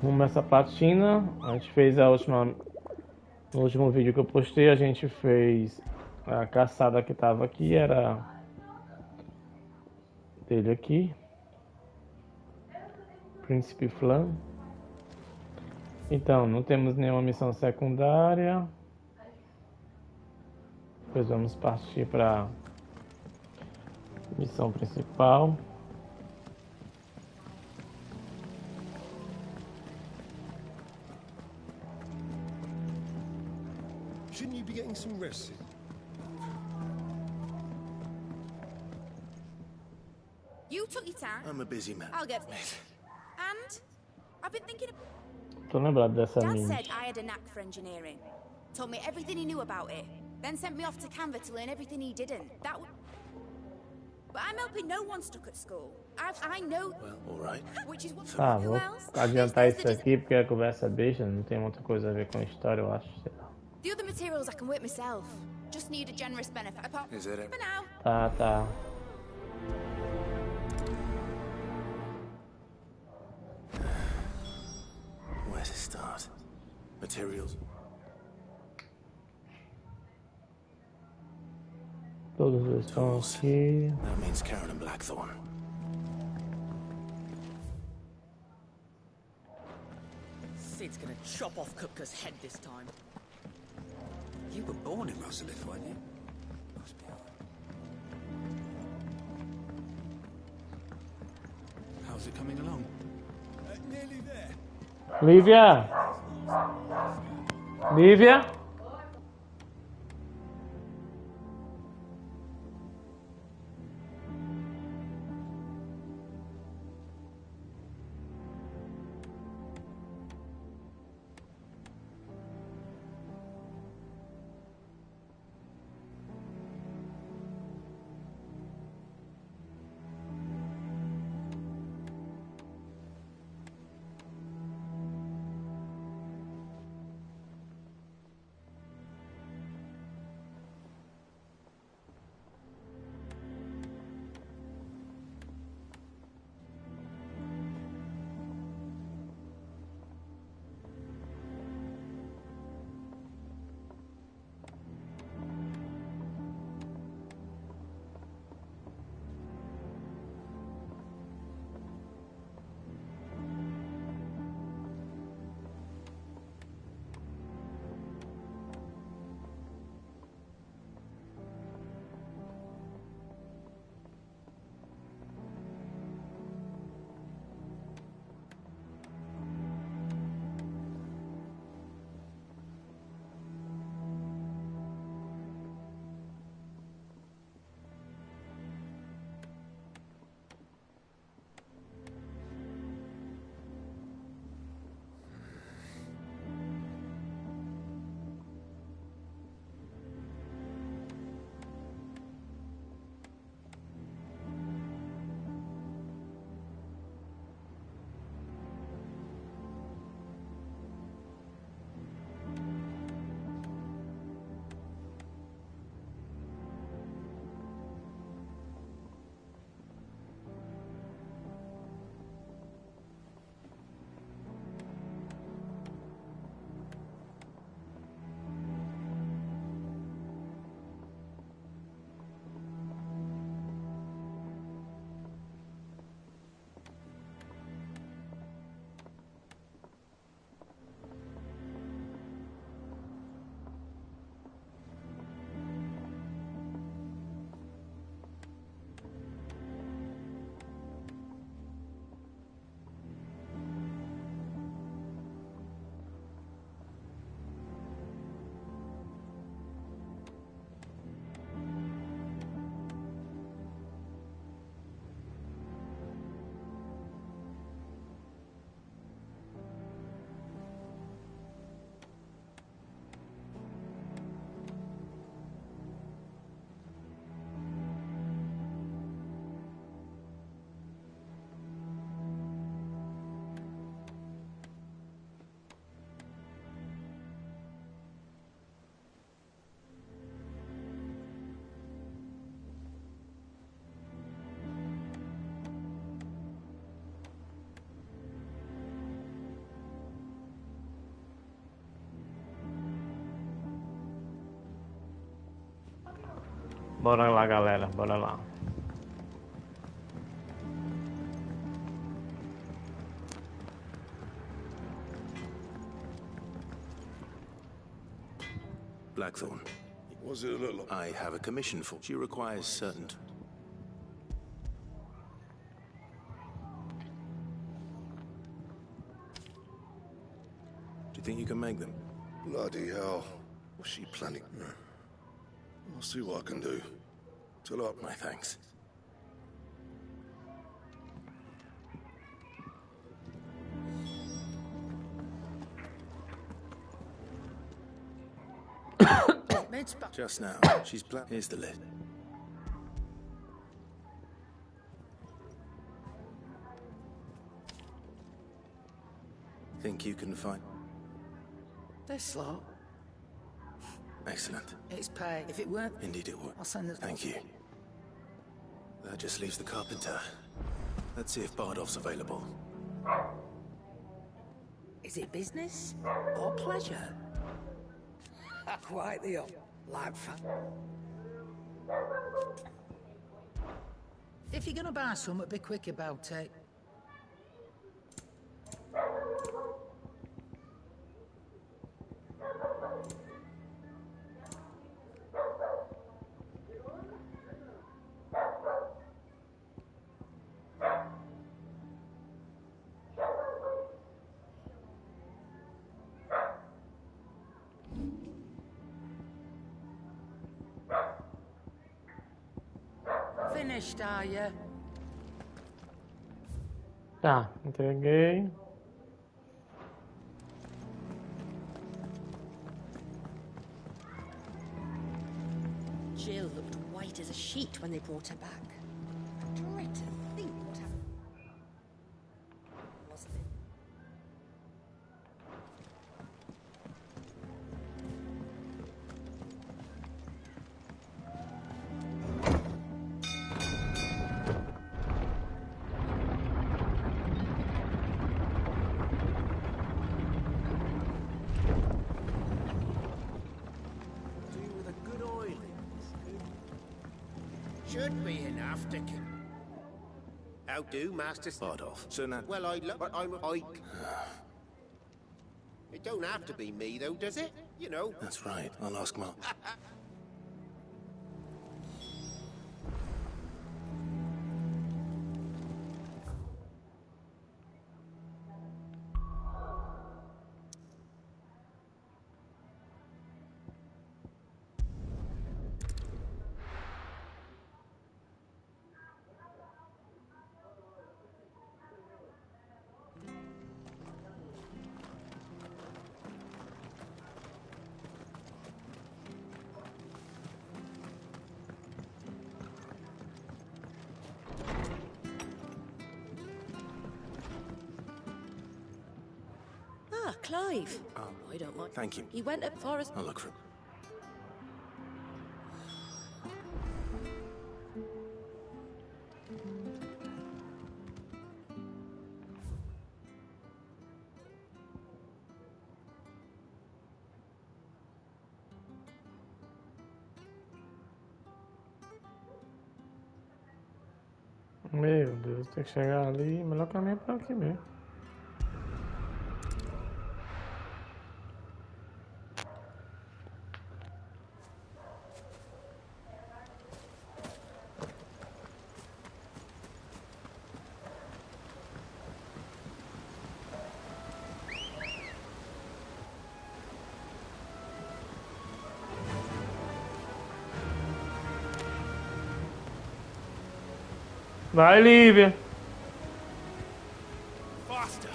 Rumo essa platina. A gente fez a última. No último vídeo que eu postei, a gente fez a caçada que tava aqui, era dele aqui. Príncipe Flan. Então, não temos nenhuma missão secundária. Depois vamos partir para missão principal. Shouldn't you be getting some rest? You took your time. I'm a busy man. I'll get it. And I've been thinking. Tô lembrado dessa Dad mini. said I had a knack for engineering. Told me everything he knew about it. Then sent me off to Canva to learn everything he didn't. But I'm helping no one stuck at school. I know. Well, all right. Which is what. Ah, Who vou else? adiantar isso aqui porque a conversa é besta, não tem muita coisa a ver com a história, eu acho. Sei lá. The other materials I can work myself. Just need a generous benefit. Apart Is that it? for now. Tá. Where to start? Materials. Todos eles estão aqui. That means Karen and Blackthorn. Sid's gonna chop off Kupka's head this time. You were born in Rosalith, weren't you? Must be. How's it coming along? Nearly there. Lívia! Lívia? Bora lá, galera, bora lá. Blackthorn. What's it look like? I have a commission for. She requires certain. Do you think you can make them? Bloody hell. What's she planning? I'll see what I can do. Tell her. My thanks. Just now. She's Here's the list. Think you can find? This lot. Excellent. It's pay. If it weren't, Indeed it would. I'll send it. Thank you. That just leaves the carpenter. Let's see if Bardolph's available. Is it business or pleasure? Quite the like fun. If you're gonna buy something, be quick about it. Finished, are you? Tá, entreguei. Jill looked white as a sheet when they brought her back. I dread to think what happened. Wasn't it? Should be enough to kill. How do, Master Bardolph. So now. Well, It don't have to be me, though, does it? You know. That's right. I'll ask Mark. Ah, Clive. I don't mind. Thank you. He went up Forest. I'll look for him. Meu Deus, tem que chegar ali. Melhor caminho é por aqui mesmo. Vai, Lívia. Faster.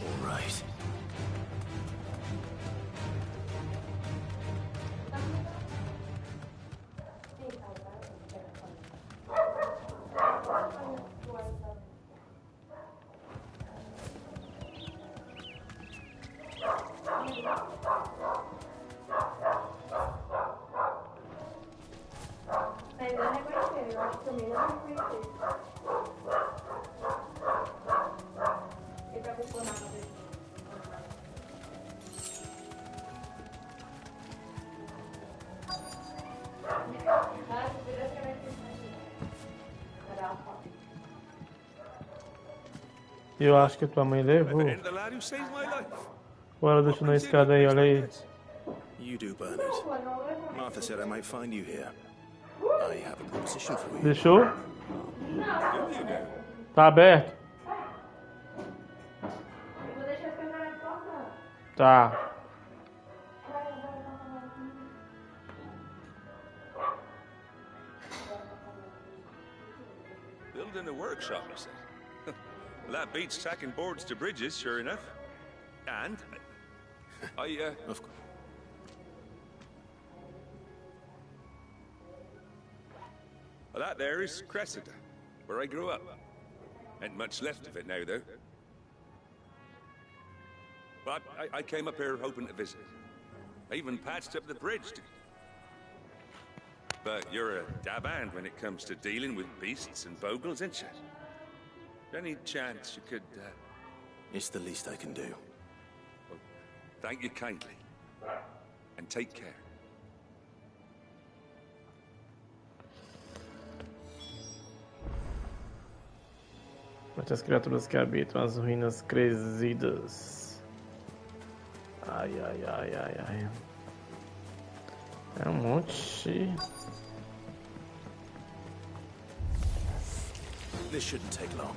All right. Ainda não reconheceu, eu acho que também não reconheceu. E pra Eu acho que tua mãe levou. And the lad who saved my life. Ou ela deixou na escada aí, olha aí. You do, Bernard. Martha said I might find you here. I have a proposition for you. Deixou? Tá aberto? Eu vou deixar as câmeras tocando. Tá. Building a workshop, you say? Well, that beats tacking boards to bridges, sure enough. And Of course. well, that there is Cressida, where I grew up. Ain't much left of it now, though. But I came up here hoping to visit. I even patched up the bridge. But you're a dab hand when it comes to dealing with beasts and bogles, ain't you? Any chance you could, It's the least I can do. well, thank you kindly. And take care. Mate as criaturas que habitam as ruínas crescidas. Ai, ai, ai, ai, ai. É um monte. This shouldn't take long.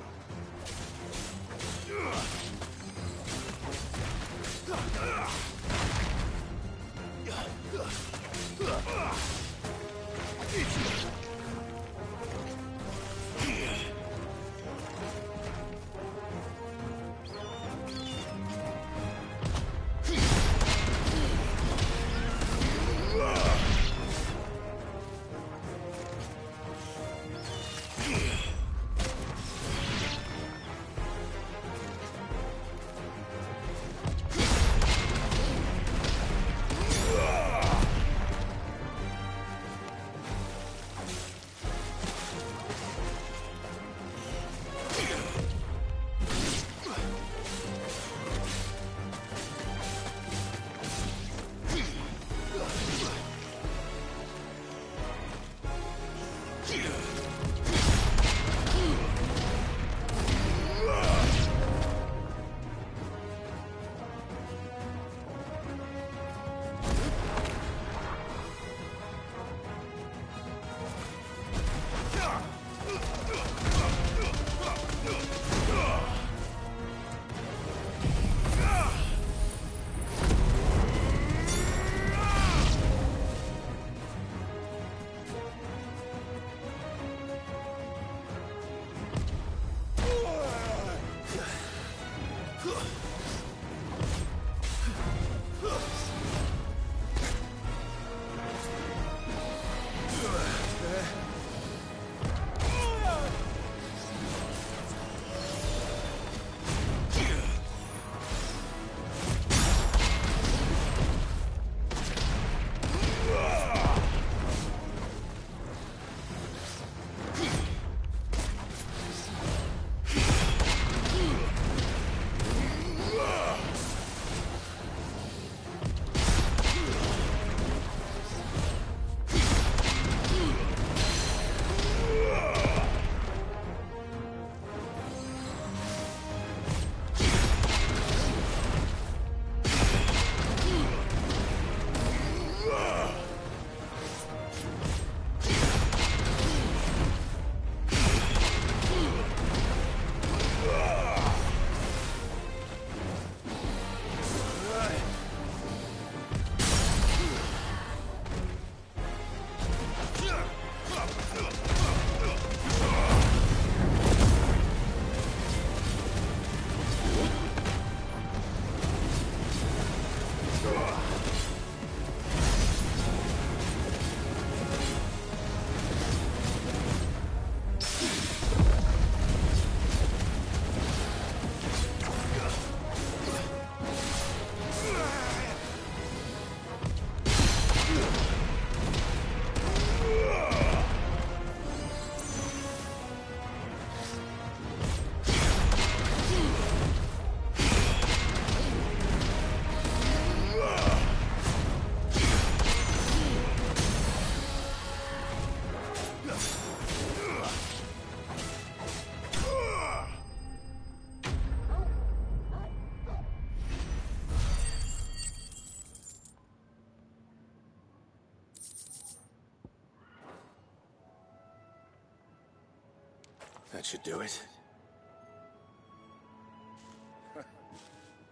That should do it.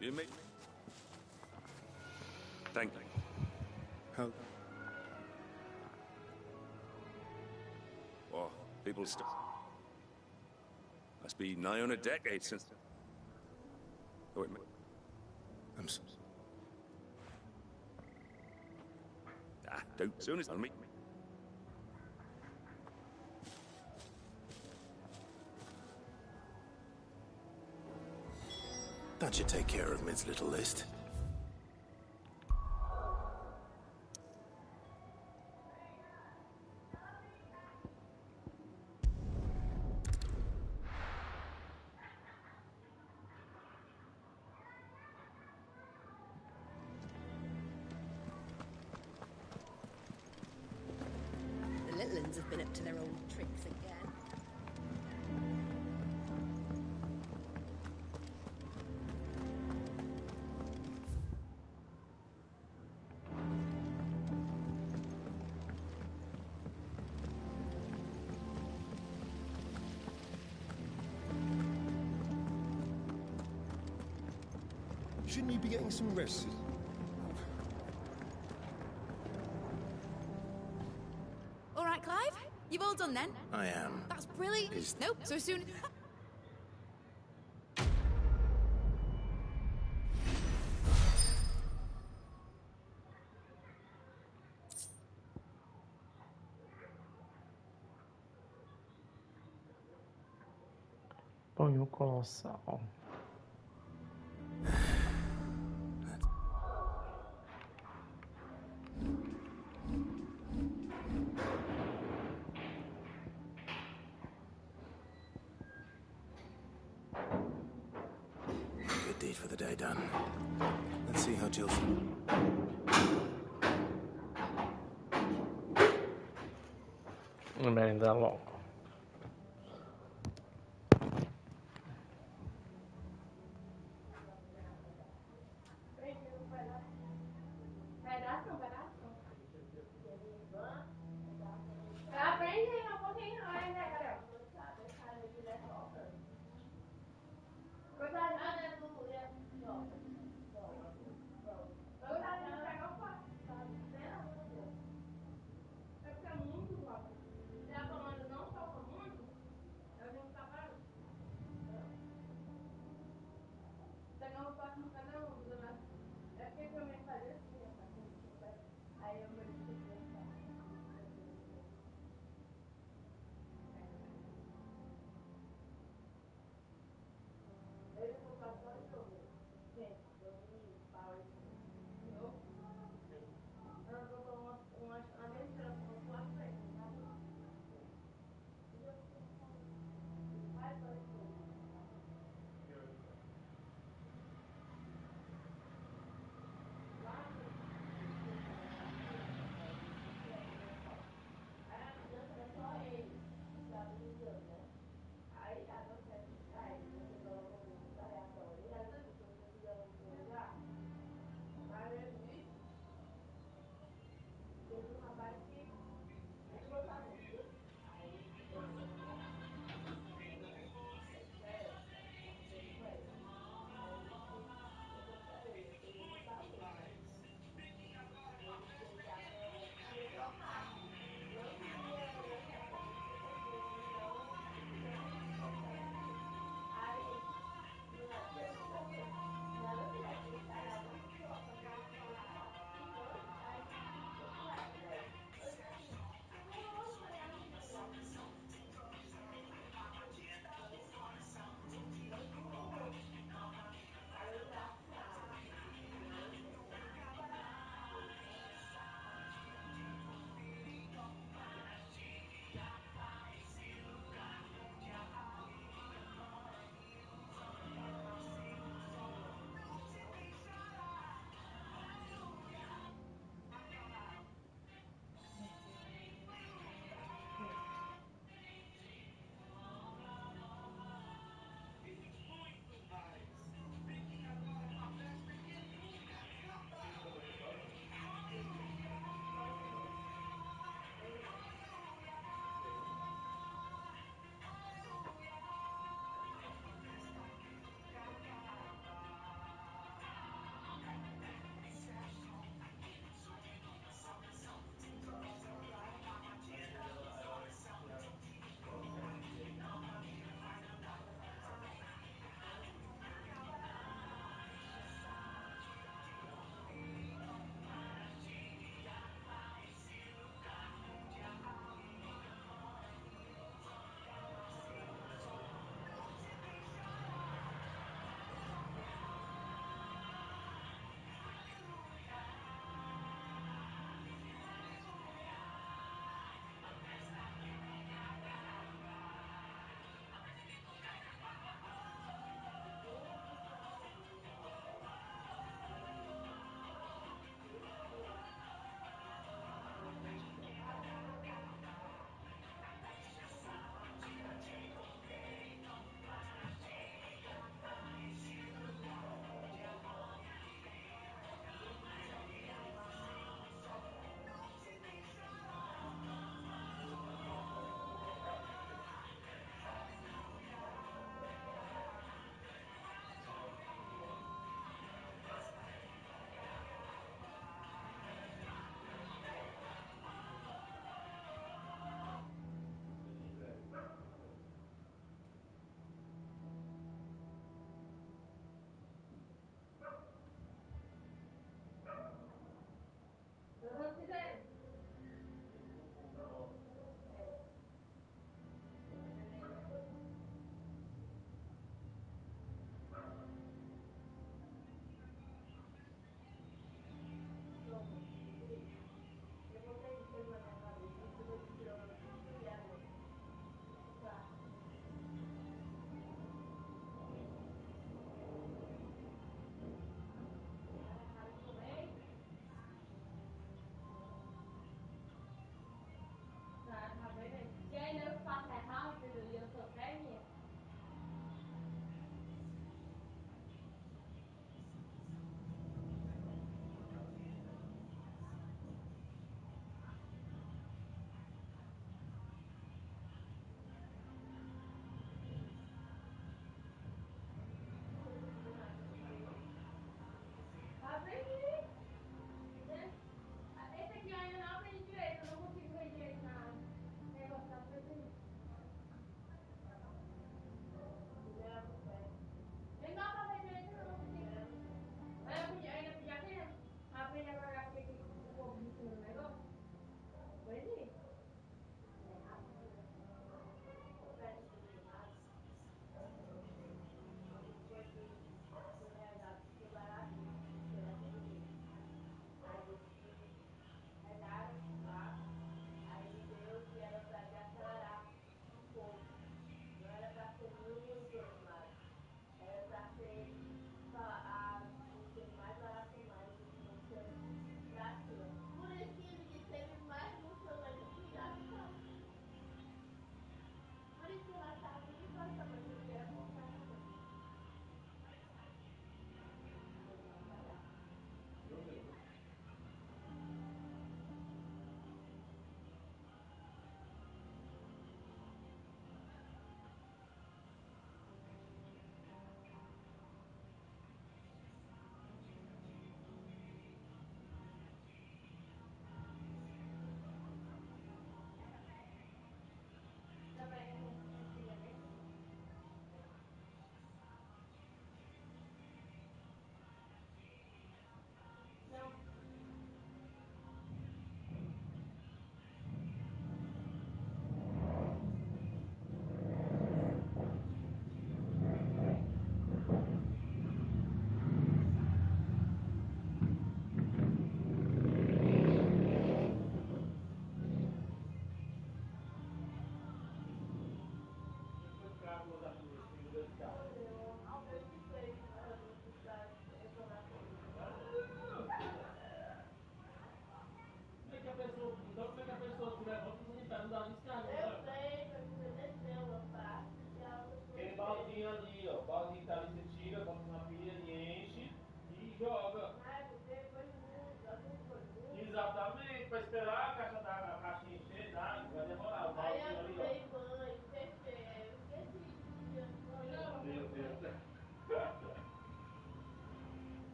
You make... Thank you. How... Oh, people still... Must be nigh on a decade since... Oh, wait, I'm so... don't soon as I'll meet me. That should take care of Mid's little list. The little uns have been up to their old tricks again. Shouldn't you be getting some rest? All right, Clive? You've all done then? I am. That's brilliant. Nope, so soon... Punho colossal. Good deed for the day done. Let's see how Jill's... Merda logo. Pedaço, pedaço. Aprende aí um pouquinho mais, né, Gabriel? Coitado, né, do... É porque é muito rápido. Já tomando não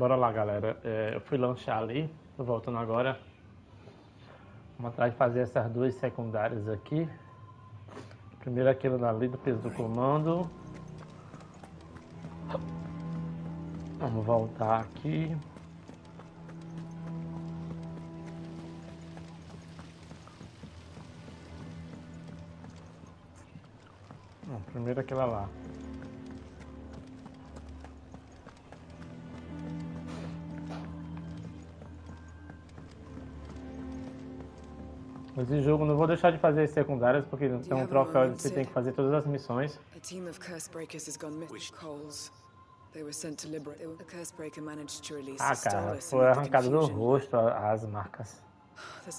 Bora lá, galera. Eu fui lanchar ali, tô voltando agora. Vamos atrás de fazer essas duas secundárias aqui. Primeiro aquilo dali do peso do comando. Vamos voltar aqui. Primeiro aquela lá. Esse jogo não vou deixar de fazer as secundárias porque tem um troféu que você tem que fazer todas as missões. A team of curse breakers has gone missing. Coles. They were sent to liberate. A curse breaker managed to release Ah, a cara, stolus foi amid the arrancado do confusion. rosto as marcas.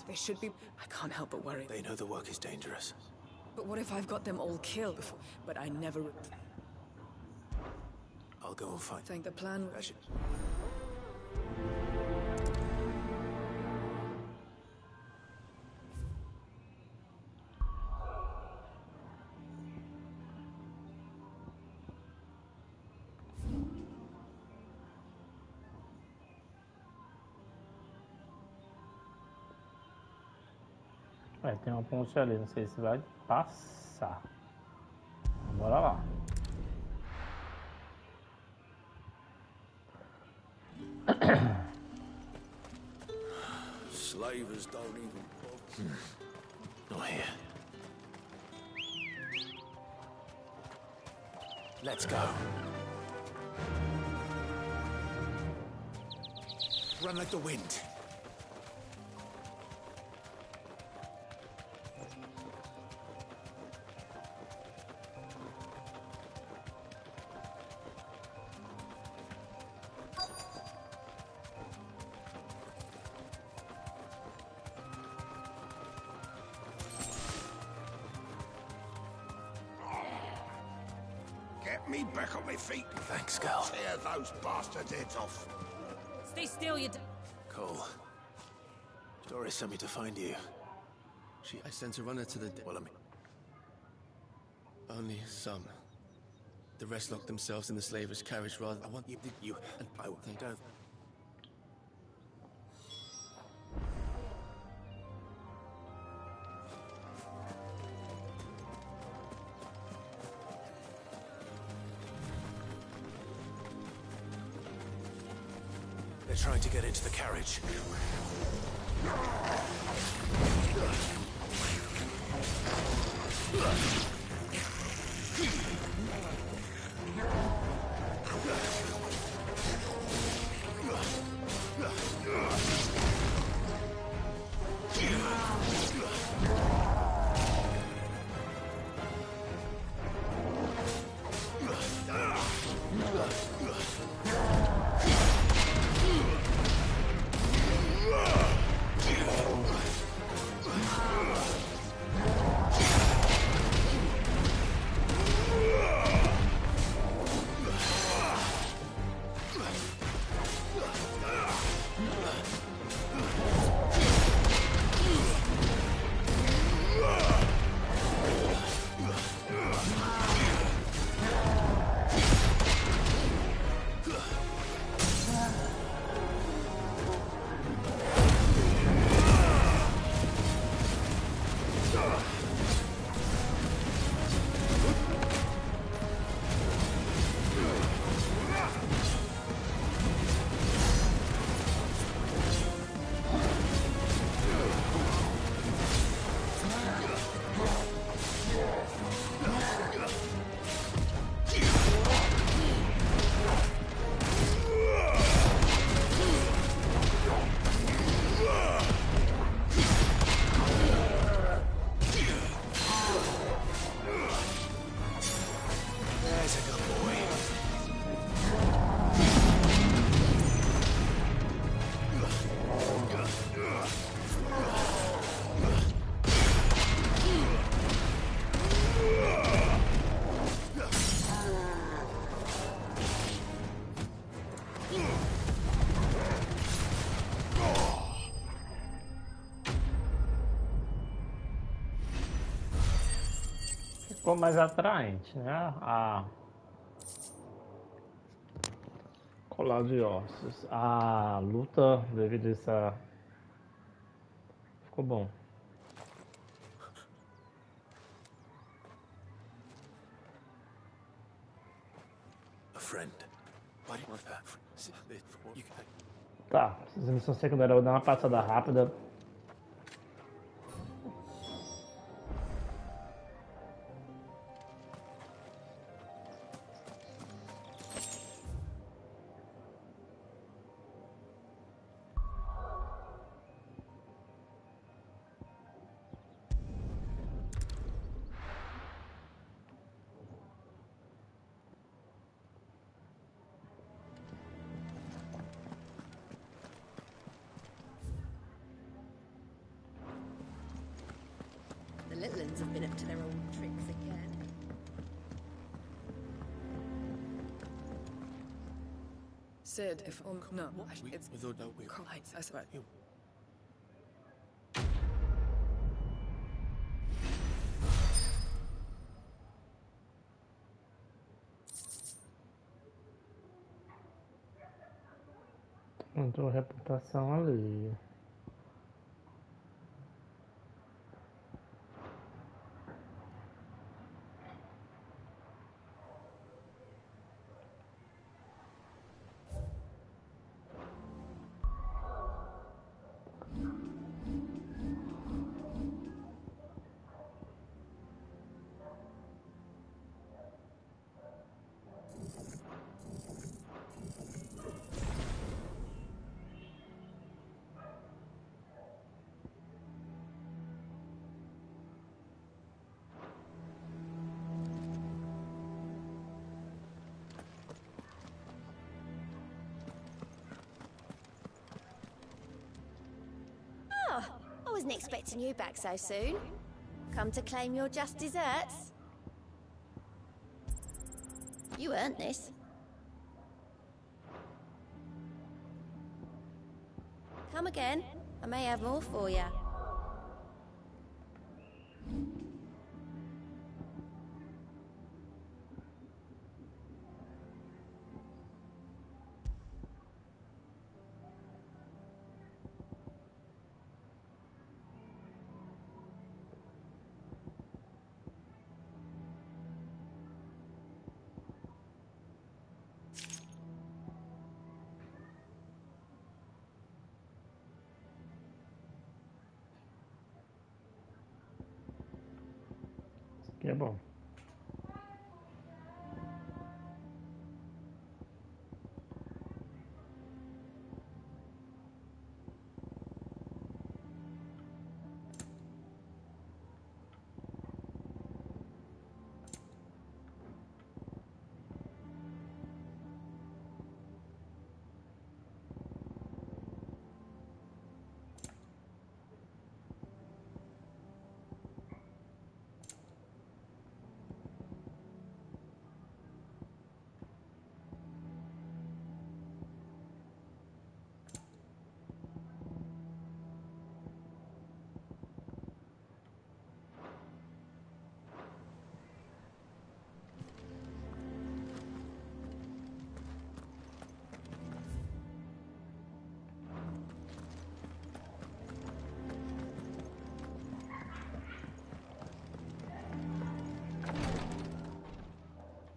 They should be. I can't help but worry. They know the work is dangerous. But what if I've got them all killed before? But I never. I'll go and find. Think the plan. I should. Tem uma ponte ali, não sei se vai passar. Bora lá. Slavers don't even. Not here. Let's go. Run like the wind. Get me back on my feet. Thanks, girl. Tear those bastards' heads off. Stay still, you. Cole. Doris sent me to find you. I sent a runner to the... Well, I mean... Only some. The rest locked themselves in the slaver's carriage rather... I want you... and I don't... They're trying to get into the carriage. Ficou mais atraente, né? Colar de ossos. A luta devido a essa. Ficou bom. A friend. Why do you want that? Tá, essa missão secundária eu vou dar uma passada rápida. The little ones have been up to their old tricks again. Sid, if no, it's Without no, we I swear. Entrou reputação ali. I wasn't expecting you back so soon. Come to claim your just desserts? You earned this. Come again. I may have more for you. Que é bom.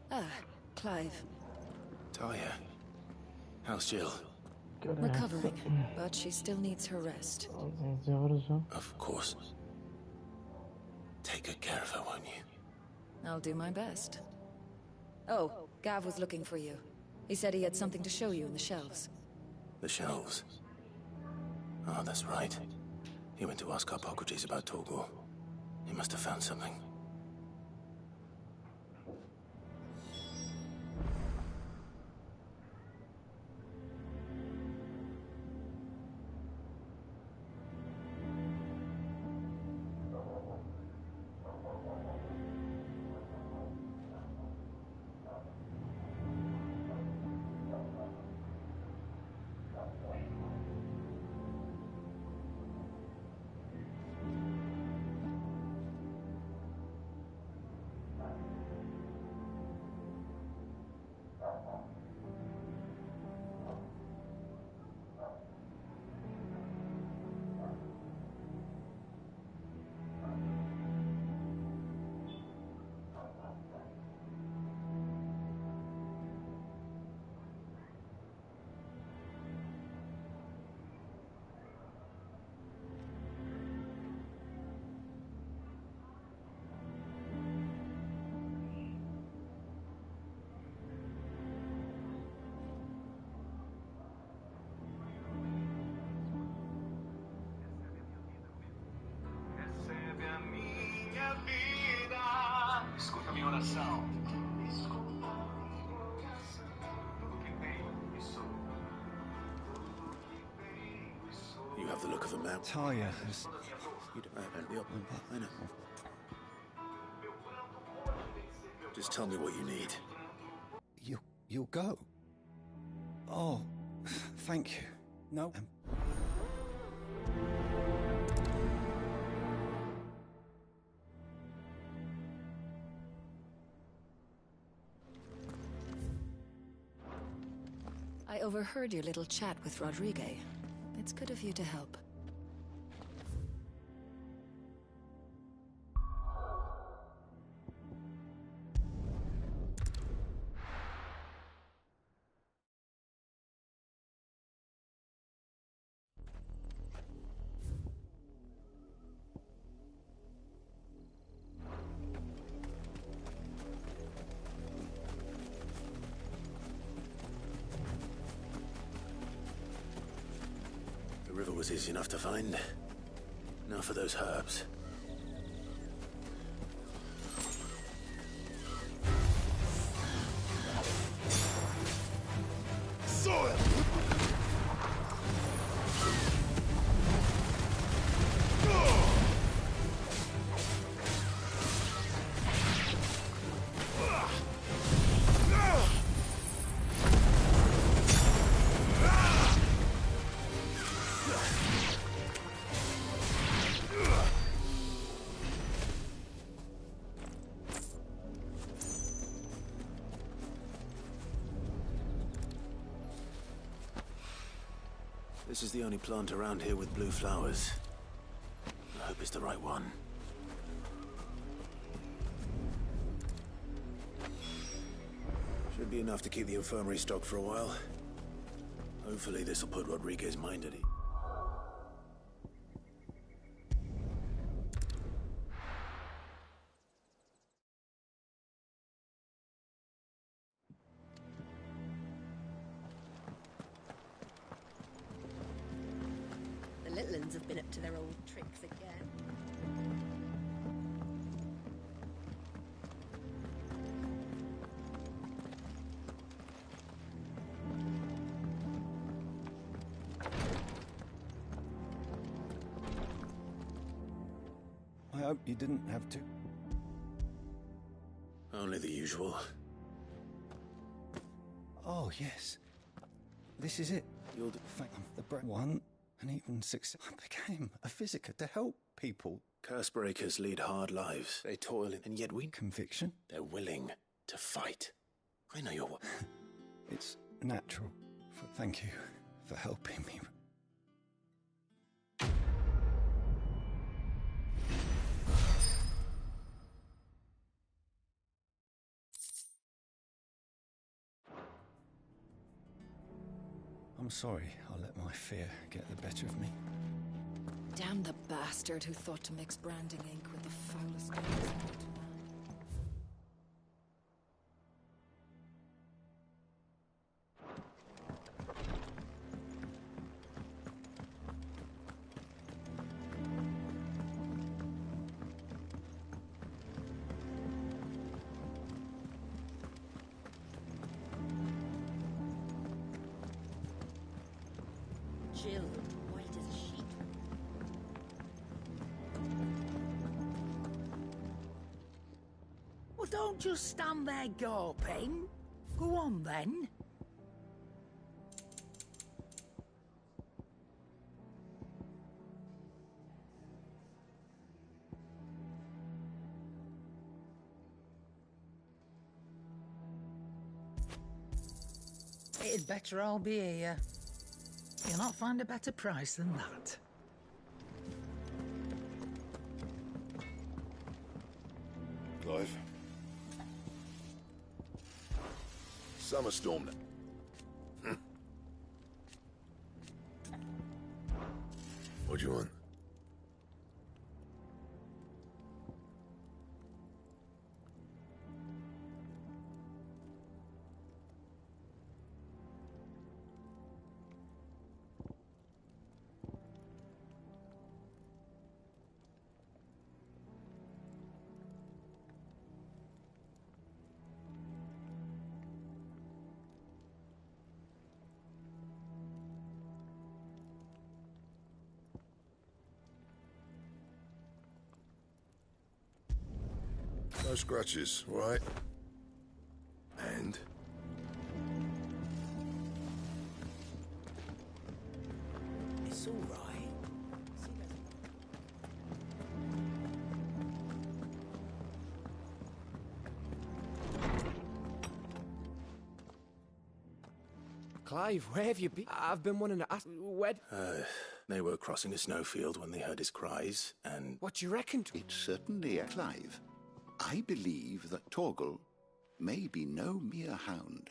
Ah, Clive. Talia. How's Jill? Recovering, but she still needs her rest. Of course. Take good care of her, won't you? I'll do my best. Oh, Gav was looking for you. He said he had something to show you in the shelves. The shelves. Oh, that's right. He went to ask Hippocrates about Torgor. He must have found something. You have the look of a man. Talia has... You don't have the option. I know. Just tell me what you need. You'll go? Oh, thank you. No. I overheard your little chat with Rodriguez. It's good of you to help. The river was easy enough to find. Now for those herbs. Soil! This is the only plant around here with blue flowers. I hope it's the right one. Should be enough to keep the infirmary stocked for a while. Hopefully this will put Rodriguez's mind at ease. The little uns have been up to their old tricks again. I hope you didn't have to. Only the usual. Oh, yes. This is it. You'll do. Thank the one, and even success. I became a physiker to help people. Curse breakers lead hard lives. They toil, and yet Conviction? they're willing to fight. I know you're... It's natural. Thank you for helping me. I'm sorry I let my fear get the better of me. Damn the bastard who thought to mix branding ink with the foulest things known to man. Jill looked white as a sheet. Well, don't just stand there gawping. Go on, then. It'd better all be here. You'll not find a better price than that. Clive. Summer storm. What do you want? No scratches, right? And? It's all right. Clive, where have you been? I've been wanting to ask... Where... They were crossing a snowfield when they heard his cries, and... What do you reckon? It's certainly a Clive. I believe that Torgal may be no mere hound,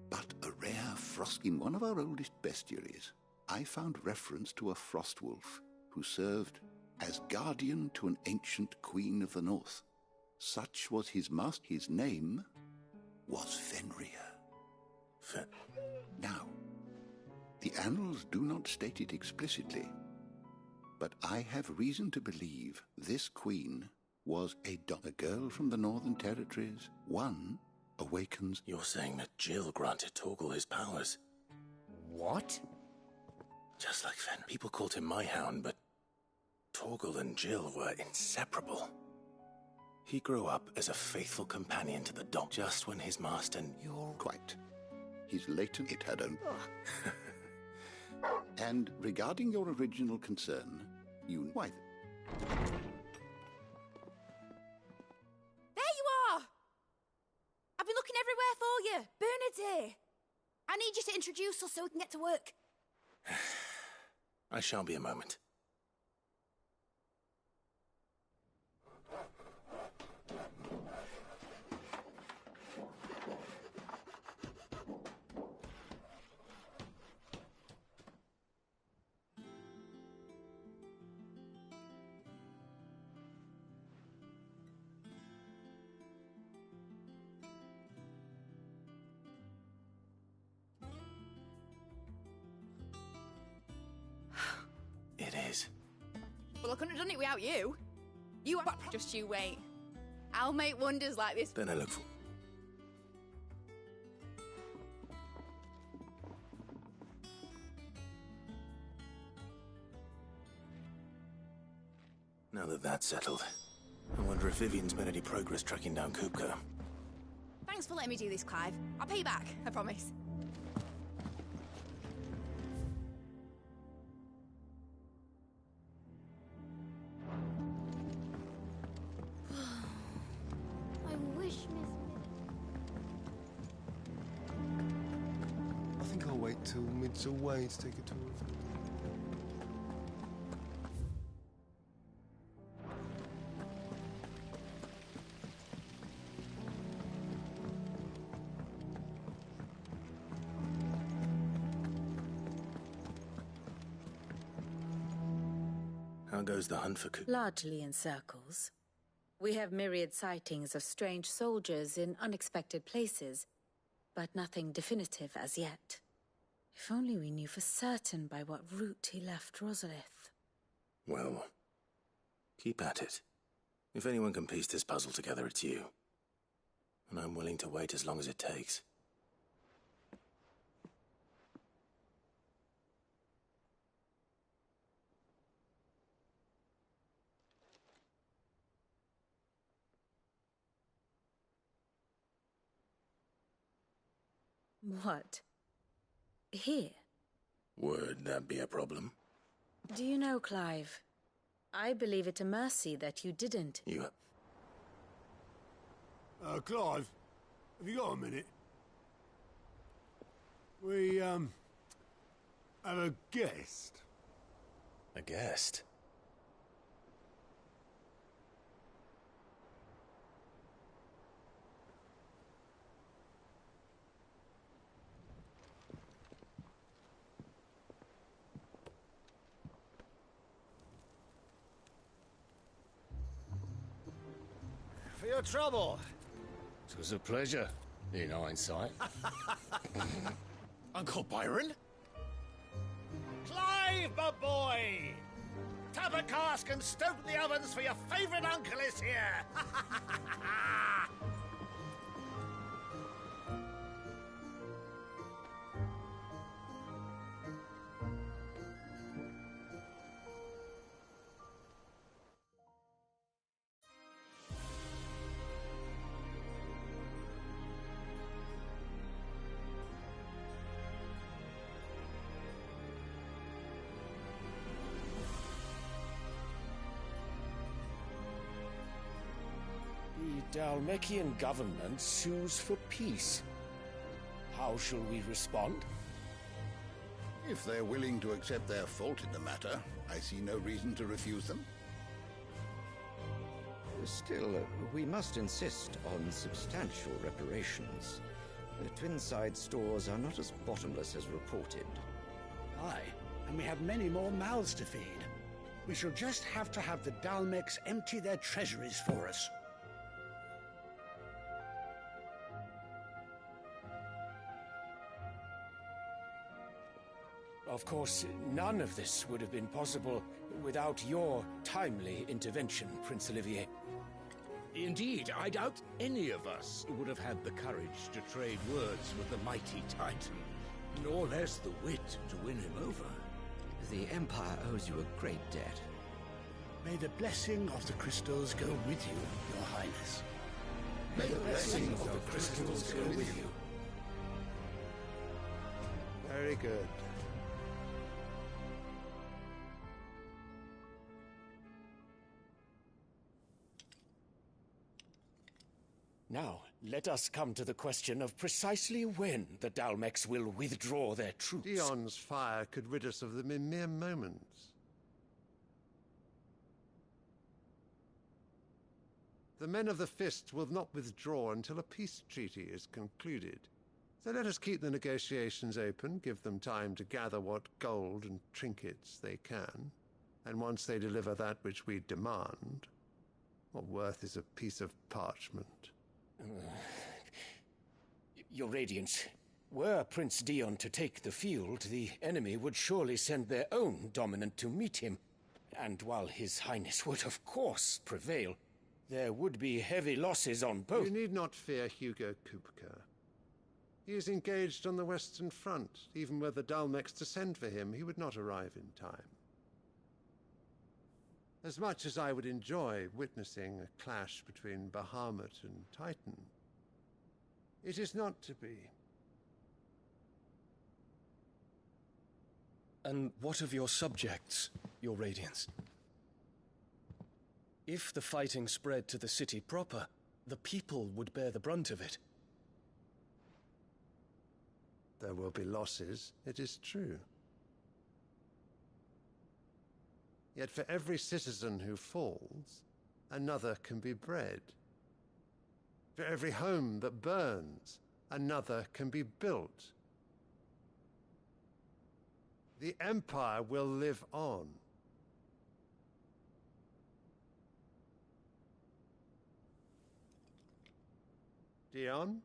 but a rare frost in one of our oldest bestiaries. I found reference to a frost wolf who served as guardian to an ancient queen of the north. Such was his master. His name was Fenrir. Now, the annals do not state it explicitly, but I have reason to believe this queen was a girl from the Northern Territories. One awakens... You're saying that Jill granted Torgal his powers? What? Just like Fen. People called him my hound, but Torgal and Jill were inseparable. He grew up as a faithful companion to the dog just when his master... You're quite. His latent it had owned. And regarding your original concern, you... Why... There you are! I've been looking everywhere for you. Bernard's here. I need you to introduce us so we can get to work. I shall be a moment. It is. Well, I couldn't have done it without you. Just you wait. I'll make wonders like this. Then I look for... Now that that's settled, I wonder if Vivian's made any progress tracking down Kupka. Thanks for letting me do this, Clive. I'll pay you back, I promise. I wish Miss... I think I'll wait till Mid's away to take a tour of it. How goes the hunt for Kupka? Largely in circles. We have myriad sightings of strange soldiers in unexpected places, but nothing definitive as yet. If only we knew for certain by what route he left Rosalith. Well, keep at it. If anyone can piece this puzzle together, it's you. And I'm willing to wait as long as it takes. What? Here? Would that be a problem? Do you know, Clive? I believe it a mercy that you didn't. You... Clive, have you got a minute? We, have a guest. A guest? For your trouble. It was a pleasure, in hindsight. Uncle Byron? Clive, my boy! Tap a cask and stoke the ovens for your favourite uncle is here! The Dalmekian government sues for peace. How shall we respond? If they're willing to accept their fault in the matter, I see no reason to refuse them. Still, we must insist on substantial reparations. The Twinside stores are not as bottomless as reported. Aye, and we have many more mouths to feed. We shall just have to have the Dalmeks empty their treasuries for us. Of course, none of this would have been possible without your timely intervention, Prince Olivier. Indeed, I doubt any of us would have had the courage to trade words with the mighty Titan, nor less the wit to win him over. The Empire owes you a great debt. May the blessing of the crystals go with you, Your Highness. May the blessing of the crystals go with you. Very good. Now, let us come to the question of precisely when the Dalmeks will withdraw their troops. Dion's fire could rid us of them in mere moments. The men of the Fist will not withdraw until a peace treaty is concluded. So let us keep the negotiations open, give them time to gather what gold and trinkets they can, and once they deliver that which we demand, what worth is a piece of parchment? Your Radiance, were Prince Dion to take the field, the enemy would surely send their own dominant to meet him. And while His Highness would of course prevail, there would be heavy losses on both. You need not fear Hugo Kupka. He is engaged on the Western Front. Even were the Dalmeks to send for him, he would not arrive in time. As much as I would enjoy witnessing a clash between Bahamut and Titan, it is not to be. And what of your subjects, Your Radiance? If the fighting spread to the city proper, the people would bear the brunt of it. There will be losses, it is true. Yet for every citizen who falls, another can be bred. For every home that burns, another can be built. The Empire will live on. Dion?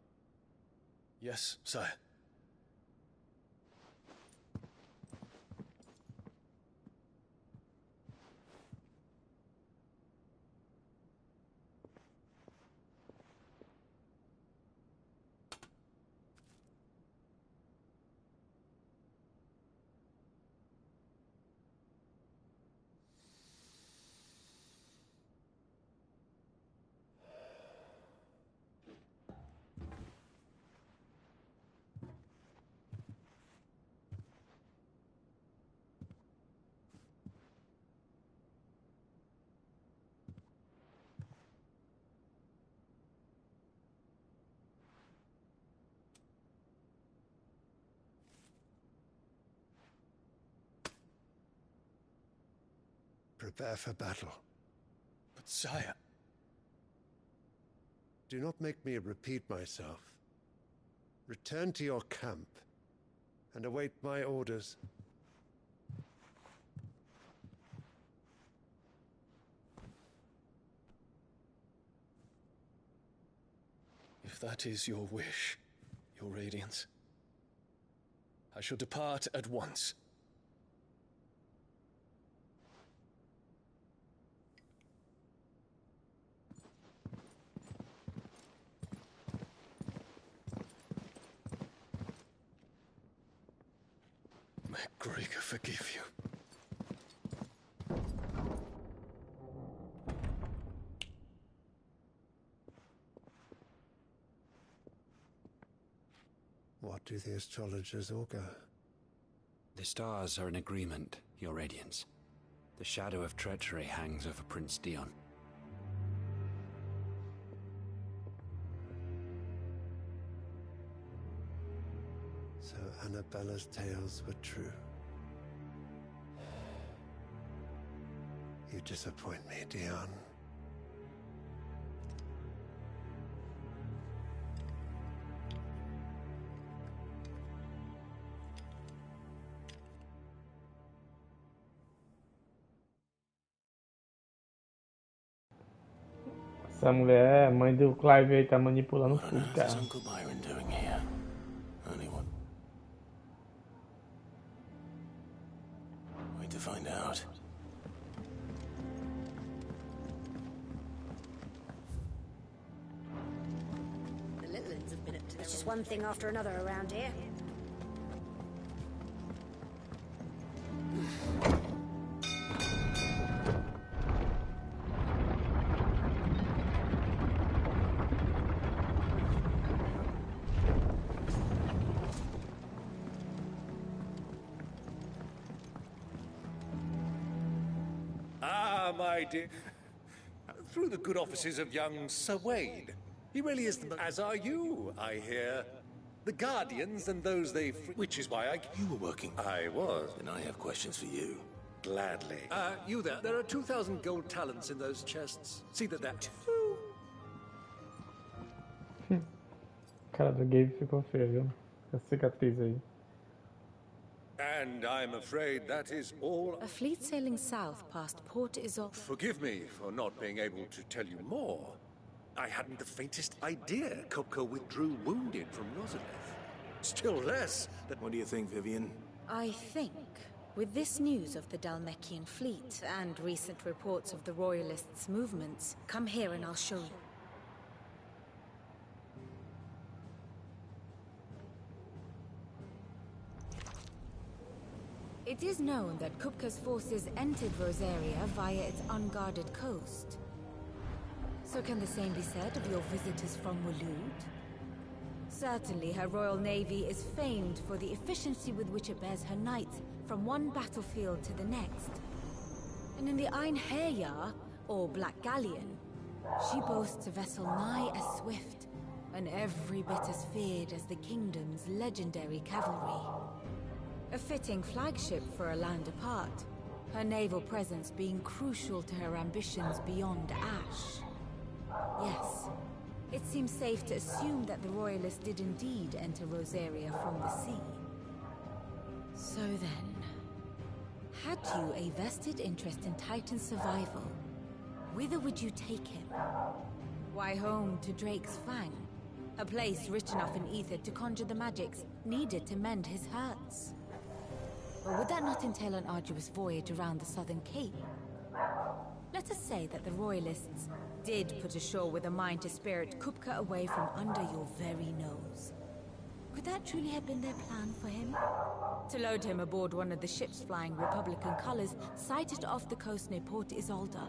Yes, sire. Prepare for battle. But sire... Do not make me repeat myself. Return to your camp and await my orders. If that is your wish, Your Radiance, I shall depart at once. May Gregor forgive you. What do the astrologers augur? The stars are in agreement, Your Radiance. The shadow of treachery hangs over Prince Dion. So Annabella's tales were true. You disappoint me, Dion. Essa mulher, a mãe do Clive aí, tá manipulando What on tudo, earth is cara. Uncle Byron doing here? Only one. Wait to find out. The little ones have been up to It's just one thing after another around here. Ah, my dear. Through the good offices of young Sir Wade. He really is the... As are you, I hear. The Guardians and those they... Which is why I... You were working. I was. Then I have questions for you. Gladly. You there. There are 2,000 gold talents in those chests. See that that... Cara do Gabe ficou feio, viu? Essa cicatriz aí. And I'm afraid that is all... A fleet sailing south past Port Isolde. Forgive me for not being able to tell you more. I hadn't the faintest idea Kupka withdrew wounded from Rosalith. Still less that... What do you think, Vivian? I think, with this news of the Dalmekian fleet and recent reports of the Royalists' movements, come here and I'll show you. It is known that Kupka's forces entered Rosaria via its unguarded coast. So can the same be said of your visitors from Waloed? Certainly her royal navy is famed for the efficiency with which it bears her knights from one battlefield to the next. And in the Ein Herja, or Black Galleon, she boasts a vessel nigh as swift, and every bit as feared as the kingdom's legendary cavalry. A fitting flagship for a land apart, her naval presence being crucial to her ambitions beyond Ash. Yes, it seems safe to assume that the Royalists did indeed enter Rosaria from the sea. So then, had you a vested interest in Titan's survival, whither would you take him? Why, home to Drake's Fang, a place rich enough in ether to conjure the magics needed to mend his hurts. Or would that not entail an arduous voyage around the southern cape? Let us say that the Royalists did put ashore with a mind to spirit Kupka away from under your very nose. Could that truly have been their plan for him? To load him aboard one of the ships flying Republican colors sighted off the coast near Port Isolde.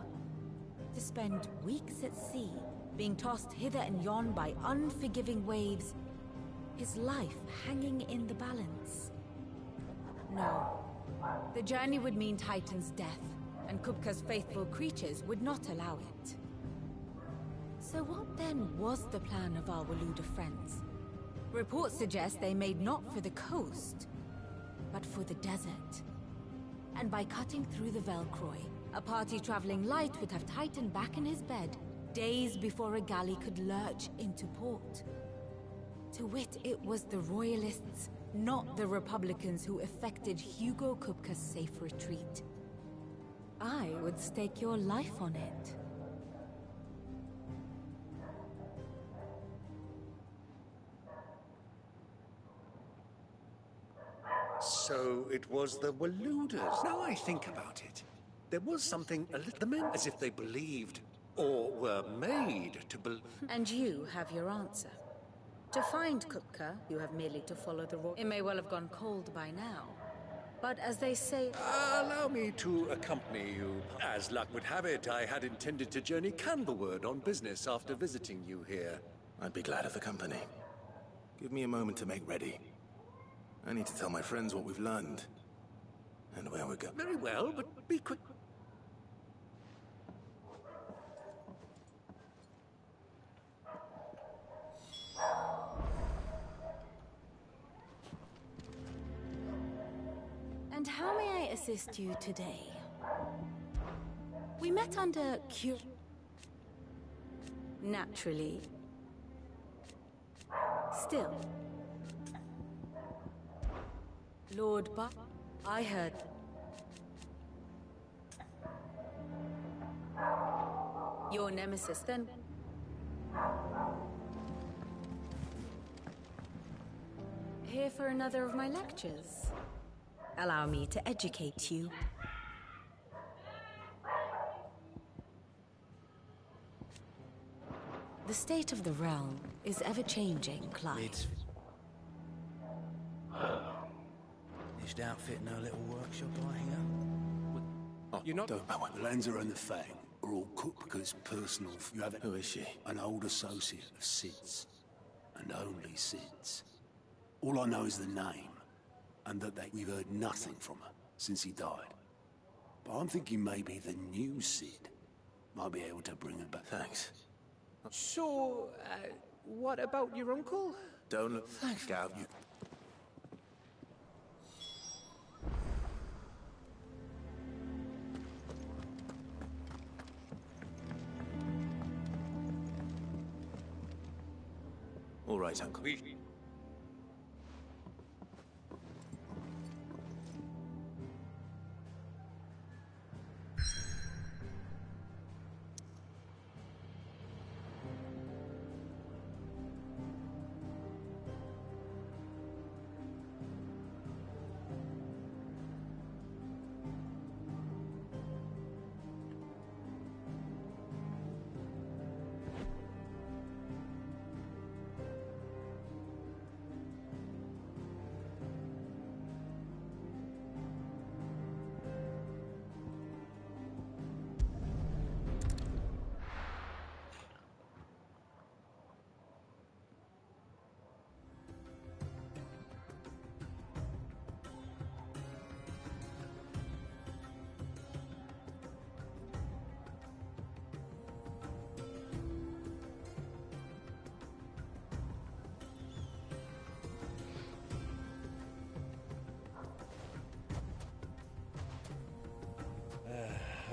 To spend weeks at sea, being tossed hither and yon by unforgiving waves, his life hanging in the balance. No. The journey would mean Titan's death, and Kupka's faithful creatures would not allow it. So what then was the plan of our Waluda friends? Reports suggest they made not for the coast, but for the desert. And by cutting through the Velcroy, a party traveling light would have Titan back in his bed, days before a galley could lurch into port. To wit, it was the Royalists, not the Republicans, who effected Hugo Kupka's safe retreat. I would stake your life on it. So it was the Waluders. Now I think about it. There was something a little men as if they believed, or were made to believe. And you have your answer. To find Kupka, you have merely to follow the road. It may well have gone cold by now. But as they say... Allow me to accompany you. As luck would have it, I had intended to journey Canberward on business after visiting you here. I'd be glad of the company. Give me a moment to make ready. I need to tell my friends what we've learned. And where we're going. Very well, but be quick. And how may I assist you today? We met under naturally. Still. Lord I heard. Your nemesis, then. Here for another of my lectures. Allow me to educate you. The state of the realm is ever-changing, Clive. Finished outfitting our little workshop right here. Oh, You're not... Don't. The Lanza and the Fang are all cooked because personal. You have Who is she? An old associate of Sid's. And only Sid's. All I know is the name, and that we've heard nothing from her since he died. But I'm thinking maybe the new Sid might be able to bring her back. Thanks. So, what about your uncle? Don't look. Thanks, Gav. You... All right, Uncle.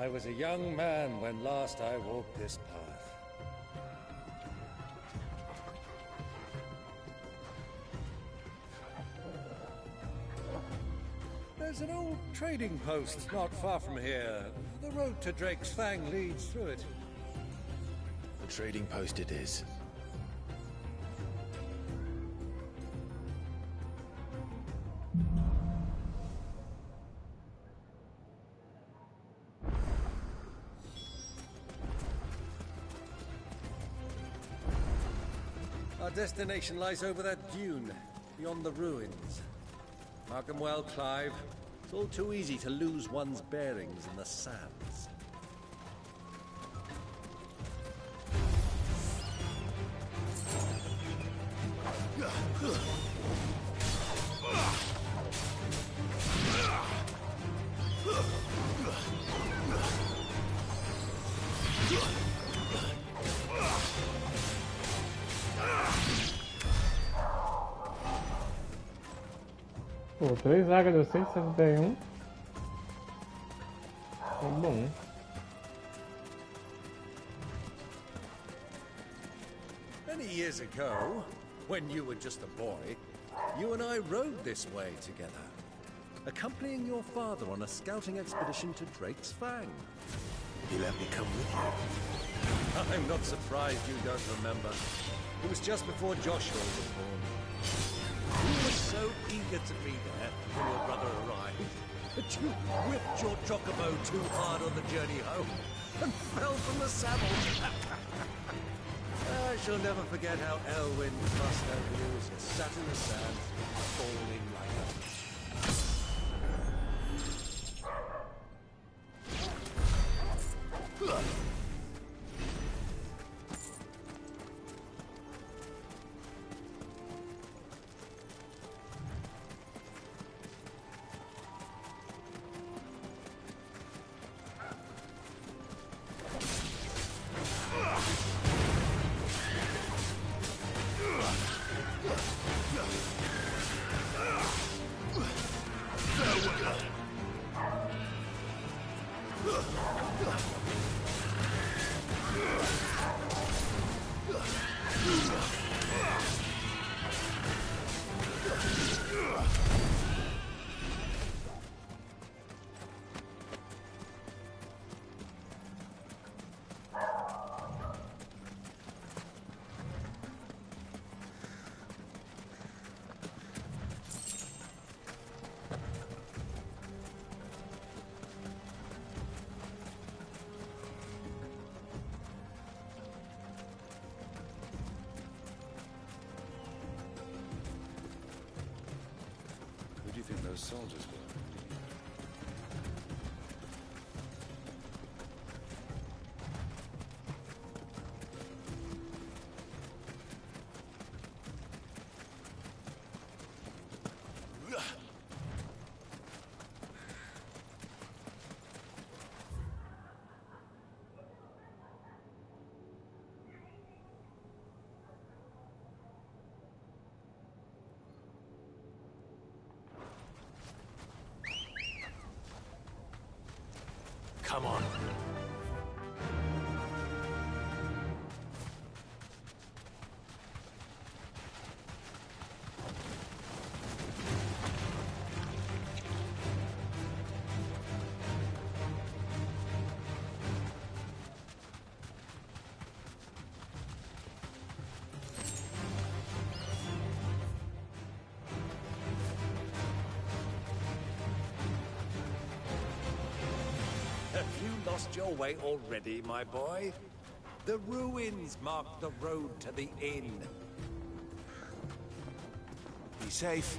I was a young man when last I walked this path. There's an old trading post not far from here. The road to Drake's Fang leads through it. The trading post it is. Our destination lies over that dune, beyond the ruins. Mark 'em well, Clive. It's all too easy to lose one's bearings in the sands. Pô, 3 zagas de 661. Tá bom. Many years ago, when you were just a boy, you and I rode this way together, accompanying your father on a scouting expedition to Drake's Fang. You let me come with you? I'm not surprised you don't remember. It was just before Joshua was born. You were so eager to be there when your brother arrived that you whipped your chocobo too hard on the journey home and fell from the saddle. I shall never forget how Elwyn fussed over you as you sat in the sand, falling like a... soldiers were. Come on. Have you lost your way already, my boy? The ruins mark the road to the inn. Be safe.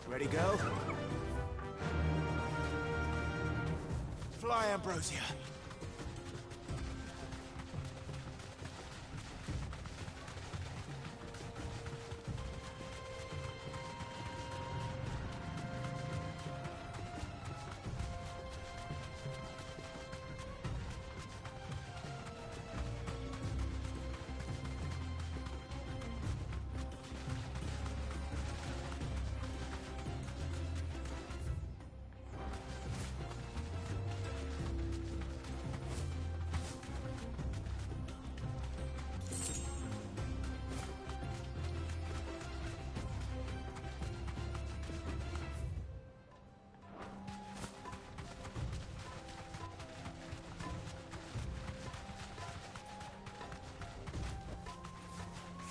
Ready, go? Fly, Ambrosia.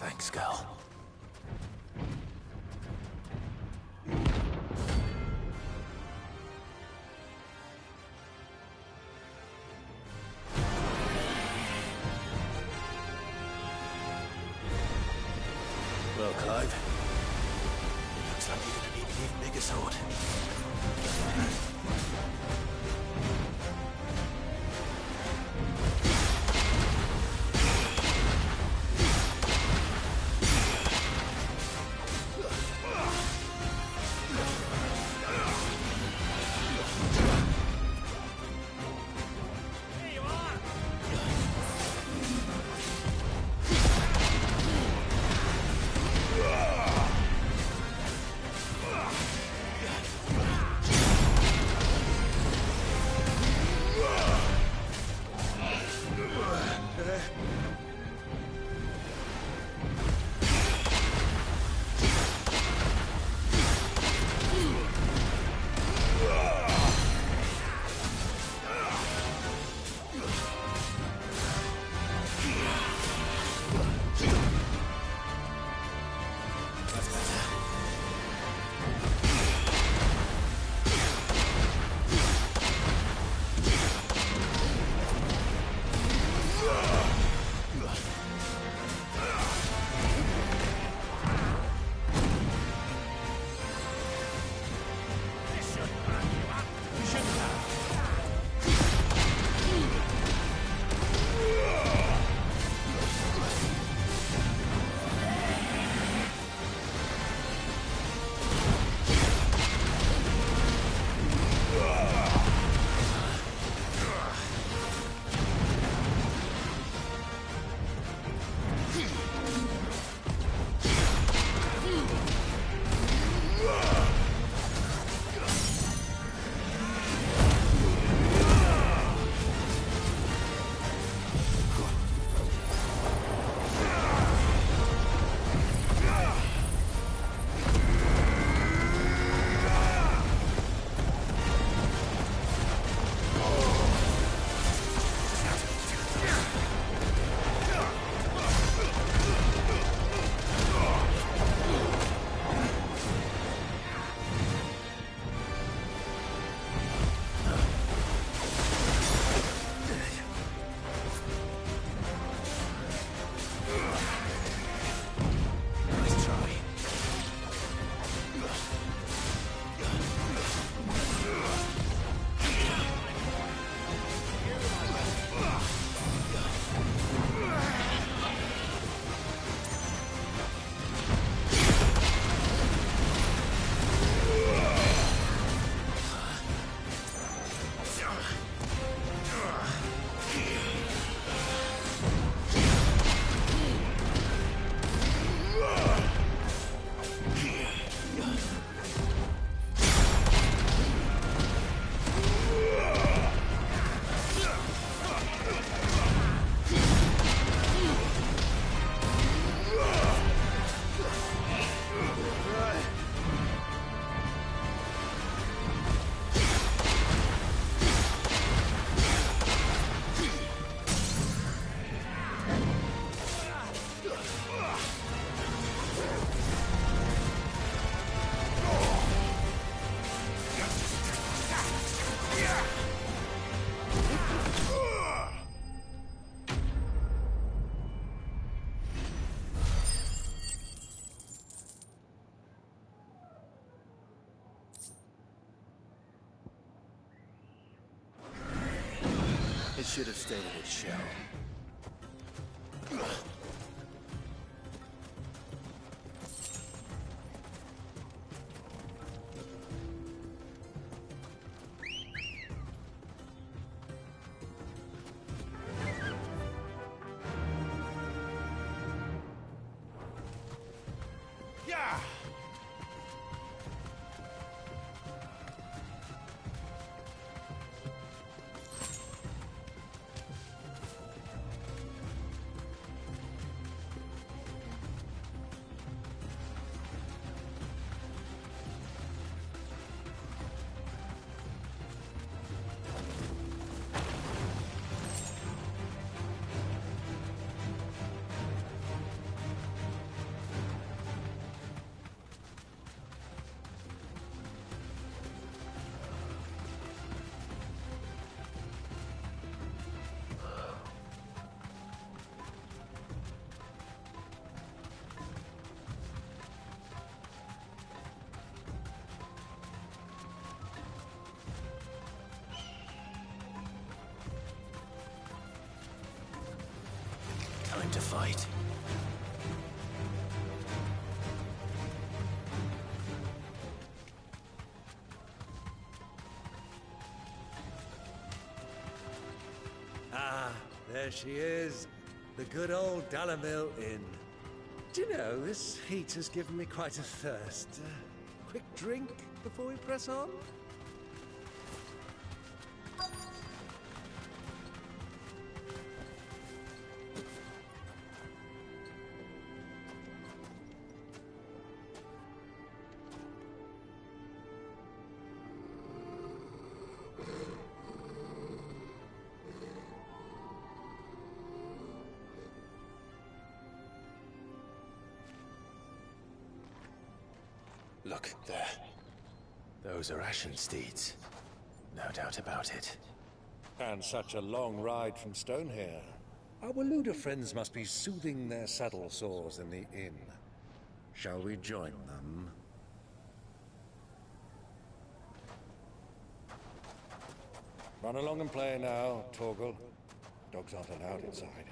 Thanks, girl. Well, Clive, looks like you're gonna need an even bigger sword. It should have stayed in its shell. Yeah! Time to fight. Ah, there she is. The good old Dalamil Inn. Do you know, this heat has given me quite a thirst. Quick drink before we press on? Look, there. Those are Ashen steeds. No doubt about it. And such a long ride from Stonehair. Our Waluda friends must be soothing their saddle sores in the inn. Shall we join them? Run along and play now, Torgal. Dogs aren't allowed inside.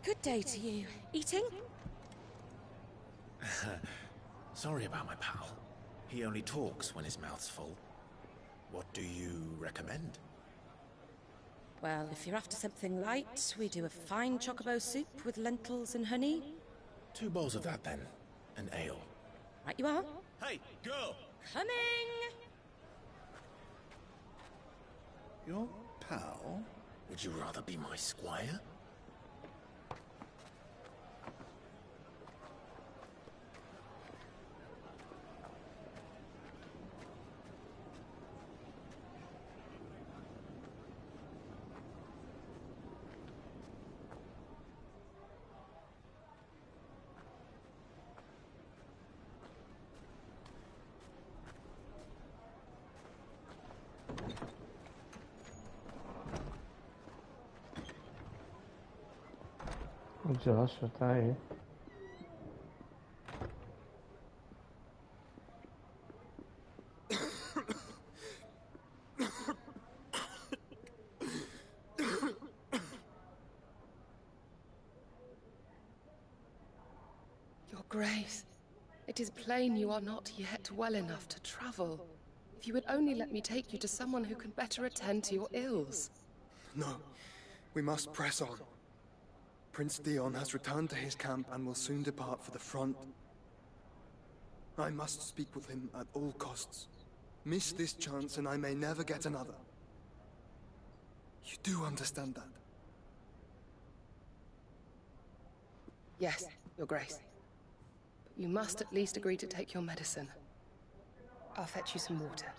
Good day to you. Eating? Sorry about my pal. He only talks when his mouth's full. What do you recommend? Well, if you're after something light, we do a fine chocobo soup with lentils and honey. 2 bowls of that, then. An ale. Right you are. Hey, girl! Coming! Your pal? Would you rather be my squire? O Joshua tá aí. Your Grace, it is plain you are not yet well enough to travel. If you would only let me take you to someone who can better attend to your ills. No, we must press on. Prince Dion has returned to his camp and will soon depart for the front. I must speak with him at all costs. Miss this chance and I may never get another. You do understand that? Yes, Your Grace. But you must at least agree to take your medicine. I'll fetch you some water.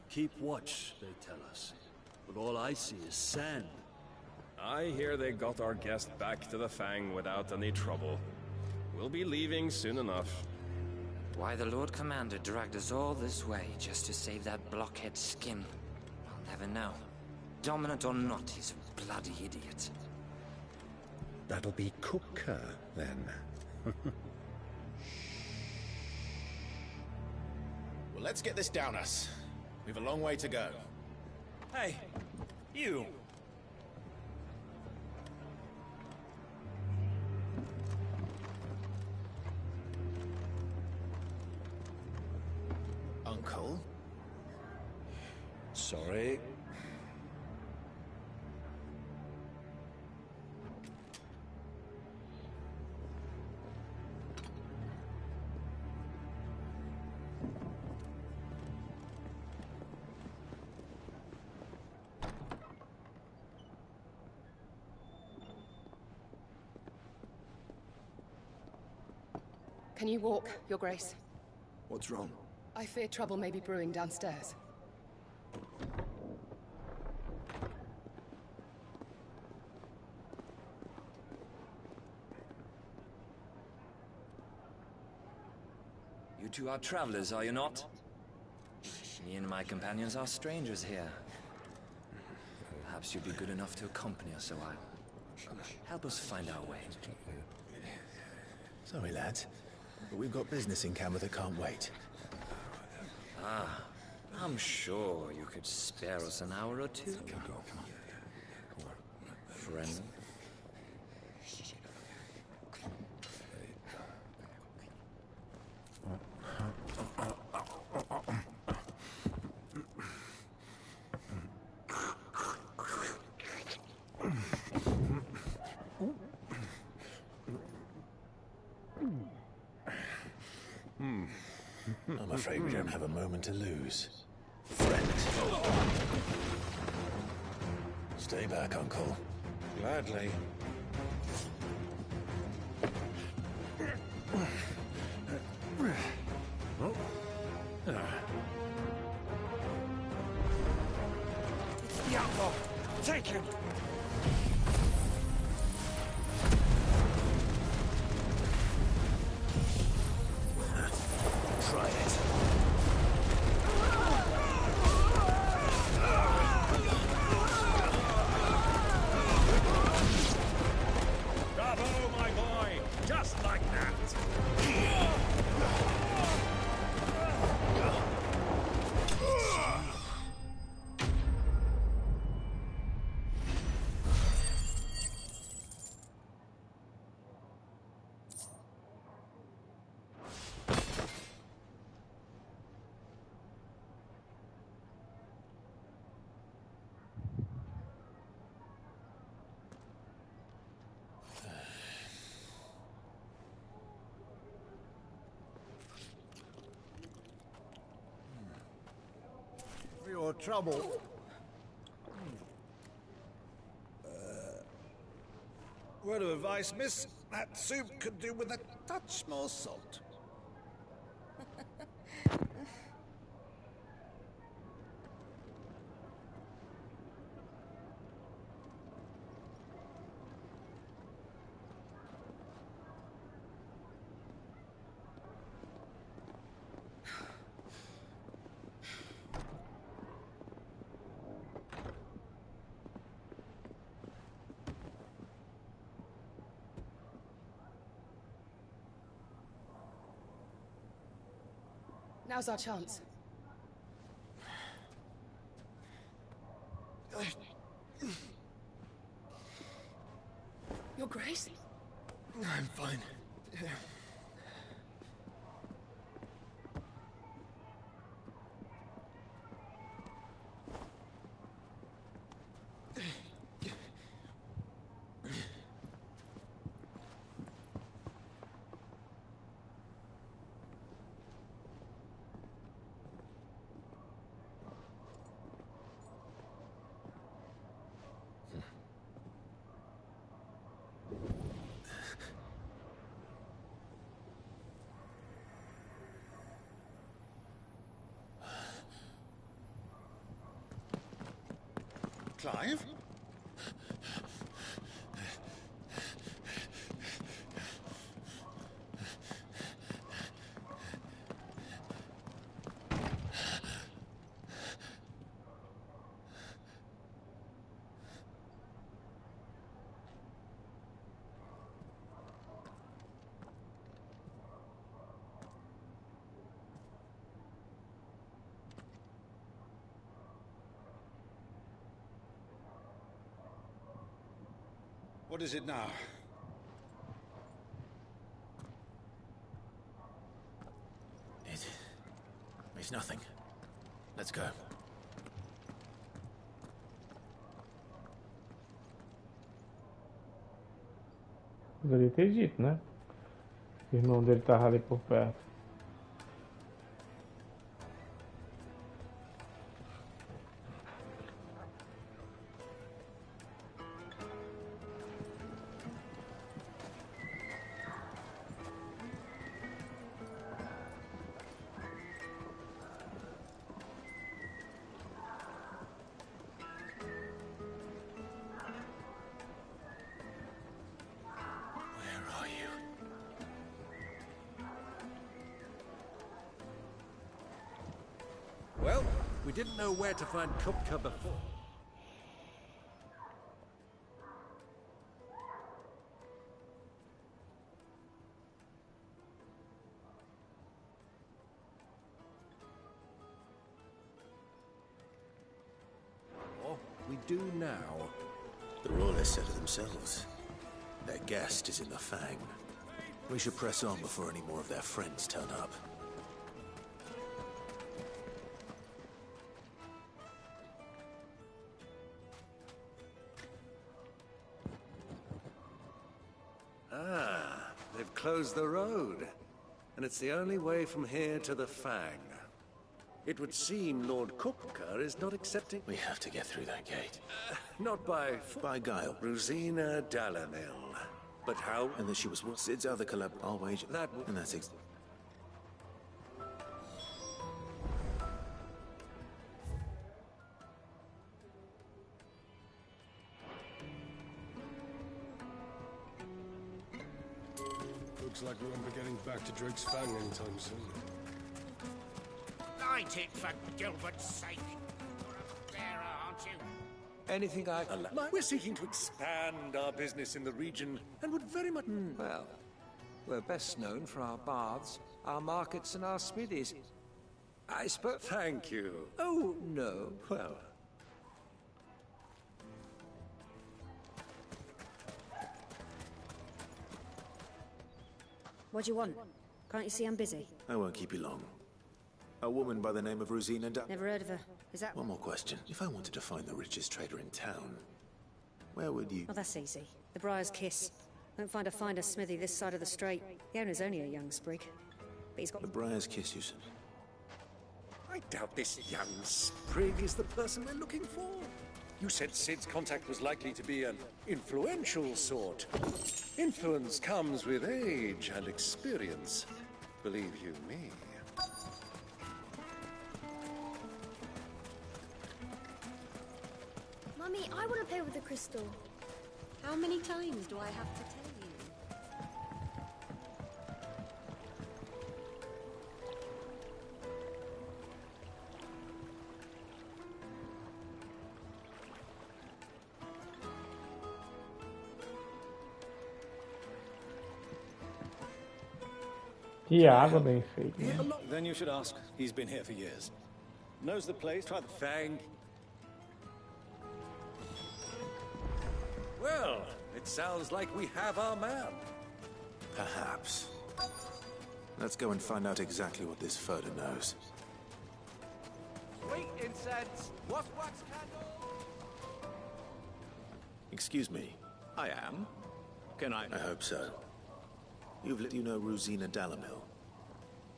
Keep watch, they tell us. But all I see is sand. I hear they got our guest back to the Fang without any trouble. We'll be leaving soon enough. Why the Lord Commander dragged us all this way just to save that blockhead skin, I'll never know. Dominant or not, he's a bloody idiot. That'll be Cooker, then. Well, let's get this down us. We've a long way to go. Hey, you! Uncle? Sorry. Can you walk, Your Grace? What's wrong? I fear trouble may be brewing downstairs. You two are travelers, are you not? Me and my companions are strangers here. Perhaps you'd be good enough to accompany us a while. Help us find our way. Sorry, lads, but we've got business in camera that can't wait. Ah, I'm sure you could spare us an hour or two. Friend. I'm afraid we don't have a moment to lose. Friend. Stay back, Uncle. Gladly. The outlaw! Take him! Try it. Bravo, my boy! Just like that! For your trouble. Word of advice, miss. That soup could do with a touch more salt. Now's our chance. Your Grace? I'm fine. Clive? What is it now? It's nothing. Let's go. Poderia ter dito, né? O irmão dele tava ali por perto. Well, we didn't know where to find Kupka before. Or we do now. The royalists said it themselves. Their guest is in the Fang. We should press on before any more of their friends turn up. Ah, they've closed the road. And it's the only way from here to the Fang. It would seem Lord Kupka is not accepting... We have to get through that gate. Not by... By guile. Rosina Dalamil. But how... And that she was Sid's other collab... I'll wager... That... And that's Looks like we won't be getting back to Drake's Fang anytime soon. Light it, for Gilbert's sake. You're a bearer, aren't you? Anything I... We're seeking to expand our business in the region and would very much... Well, we're best known for our baths, our markets and our smithies. I suppose... Thank you. Oh, no. Well... What do you want? Can't you see I'm busy? I won't keep you long. A woman by the name of Rosina Never heard of her. Is that... One more question. If I wanted to find the richest trader in town, where would you... Oh, that's easy. The Briar's Kiss. Won't find a finer smithy this side of the strait. The owner's only a young sprig. But he's got... The Briar's Kiss, you said? I doubt this young sprig is the person we're looking for. You said Sid's contact was likely to be an influential sort. Influence comes with age and experience. Believe you me. Mummy, I want to play with the crystal. How many times do I have to tell you? Que água bem feita. Then you should ask. He's been here for years. Knows the place. Try the Fang. Well, it sounds like we have our man. Perhaps. Let's go and find out exactly what this Furter knows. Sweet incense. Wax candle. Excuse me. I am. Can I? I hope so. You know Rosina Dalamil.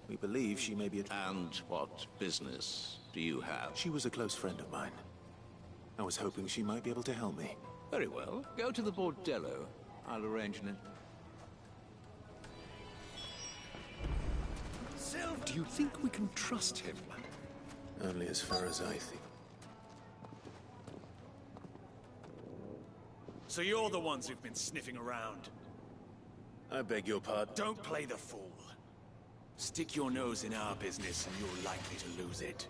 We believe she may be a... And what business do you have? She was a close friend of mine. I was hoping she might be able to help me. Very well. Go to the bordello. I'll arrange it. Sylv, do you think we can trust him? Only as far as I think. So you're the ones who've been sniffing around? I beg your pardon? Don't play the fool. Stick your nose in our business and you're likely to lose it.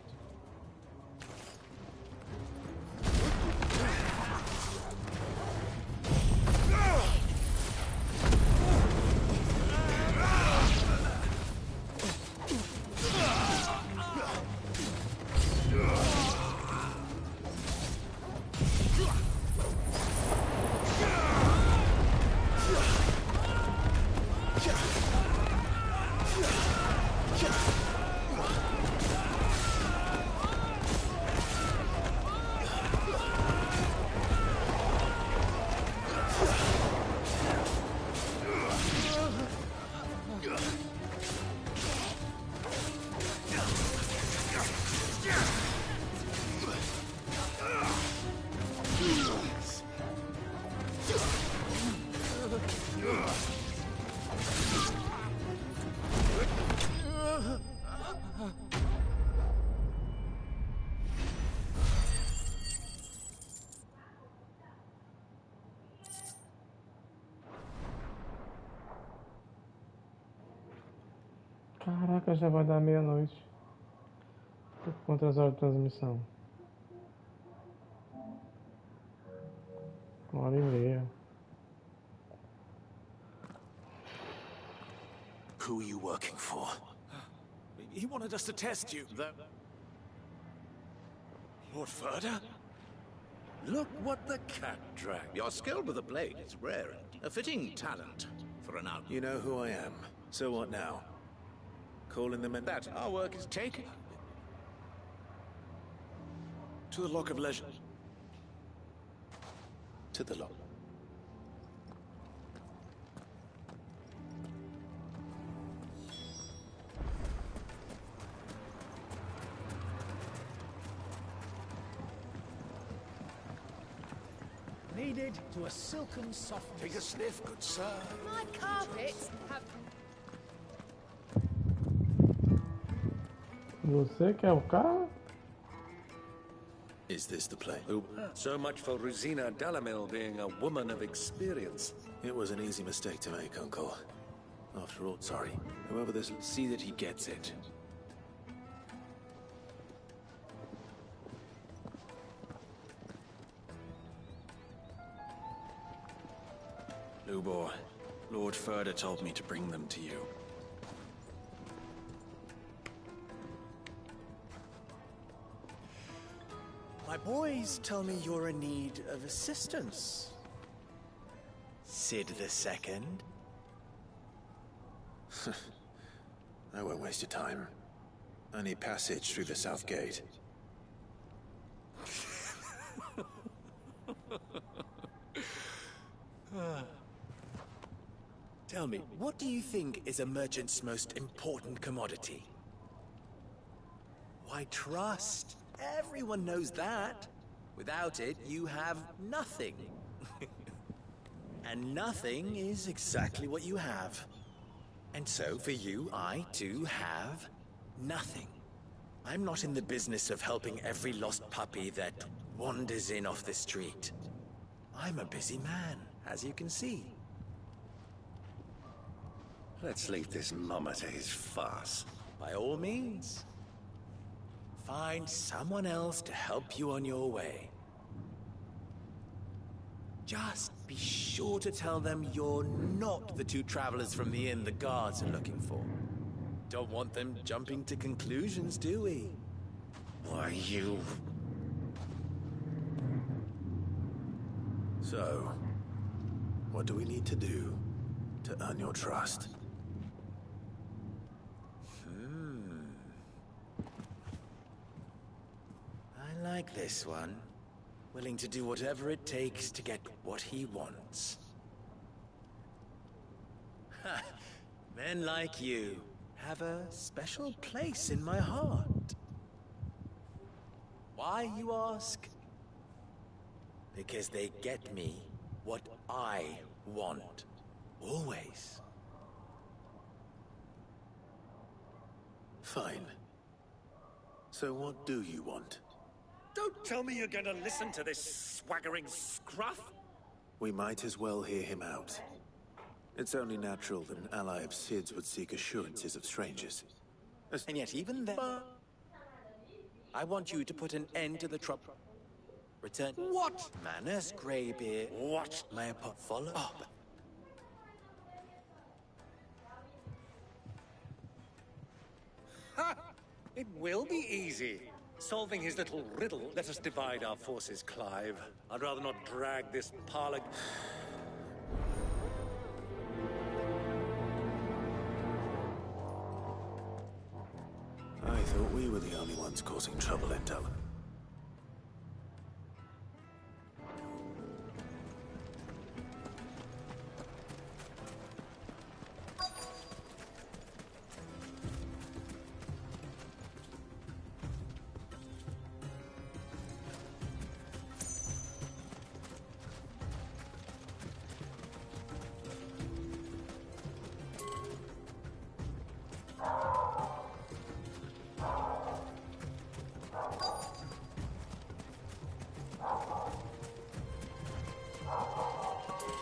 Caraca, já vai dar meia-noite. Quantas horas de transmissão? 1h30. Who are you working for? He wanted us to test you. Lord Furter? Look what the cat dragged. Your skill with the blade is rare. A fitting talent for an out. You know who I am. So what now? Calling them in that. Our work is taken. To the Lock of Leisure. To the Lock. Needed to a silken softness. Take a sniff, good sir. My carpets have... Você que é o cara? Is this the play? So much for Rosina Dalamil being a woman of experience. It was an easy mistake to make, Uncle. After all, sorry. Whoever this... See that he gets it. Lubor, Lord Furter told me to bring them to you. My boys tell me you're in need of assistance. Sid the Second? I won't waste your time. I need passage through the south gate. Tell me, what do you think is a merchant's most important commodity? Why, trust. Everyone knows that. Without it, you have nothing. And nothing is exactly what you have. And so, for you, I, too, have nothing. I'm not in the business of helping every lost puppy that wanders in off the street. I'm a busy man, as you can see. Let's leave this mummer to his farce. By all means. Find someone else to help you on your way. Just be sure to tell them you're not the two travelers from the inn the guards are looking for. don't want them jumping to conclusions, do we? Why, you... So, what do we need to do to earn your trust? I like this one. Willing to do whatever it takes to get what he wants. Ha! Men like you have a special place in my heart. Why, you ask? Because they get me what I want. Always. Fine. So what do you want? Don't tell me you're going to listen to this swaggering scruff! We might as well hear him out. It's only natural that an ally of Sid's would seek assurances of strangers. And yet even then... I want you to put an end to the trouble. Return... What? Manners, Greybeard. What? May I follow up? Ha! It will be easy. Solving his little riddle, let us divide our forces, Clive. I'd rather not drag this parlor... I thought we were the only ones causing trouble, Intel.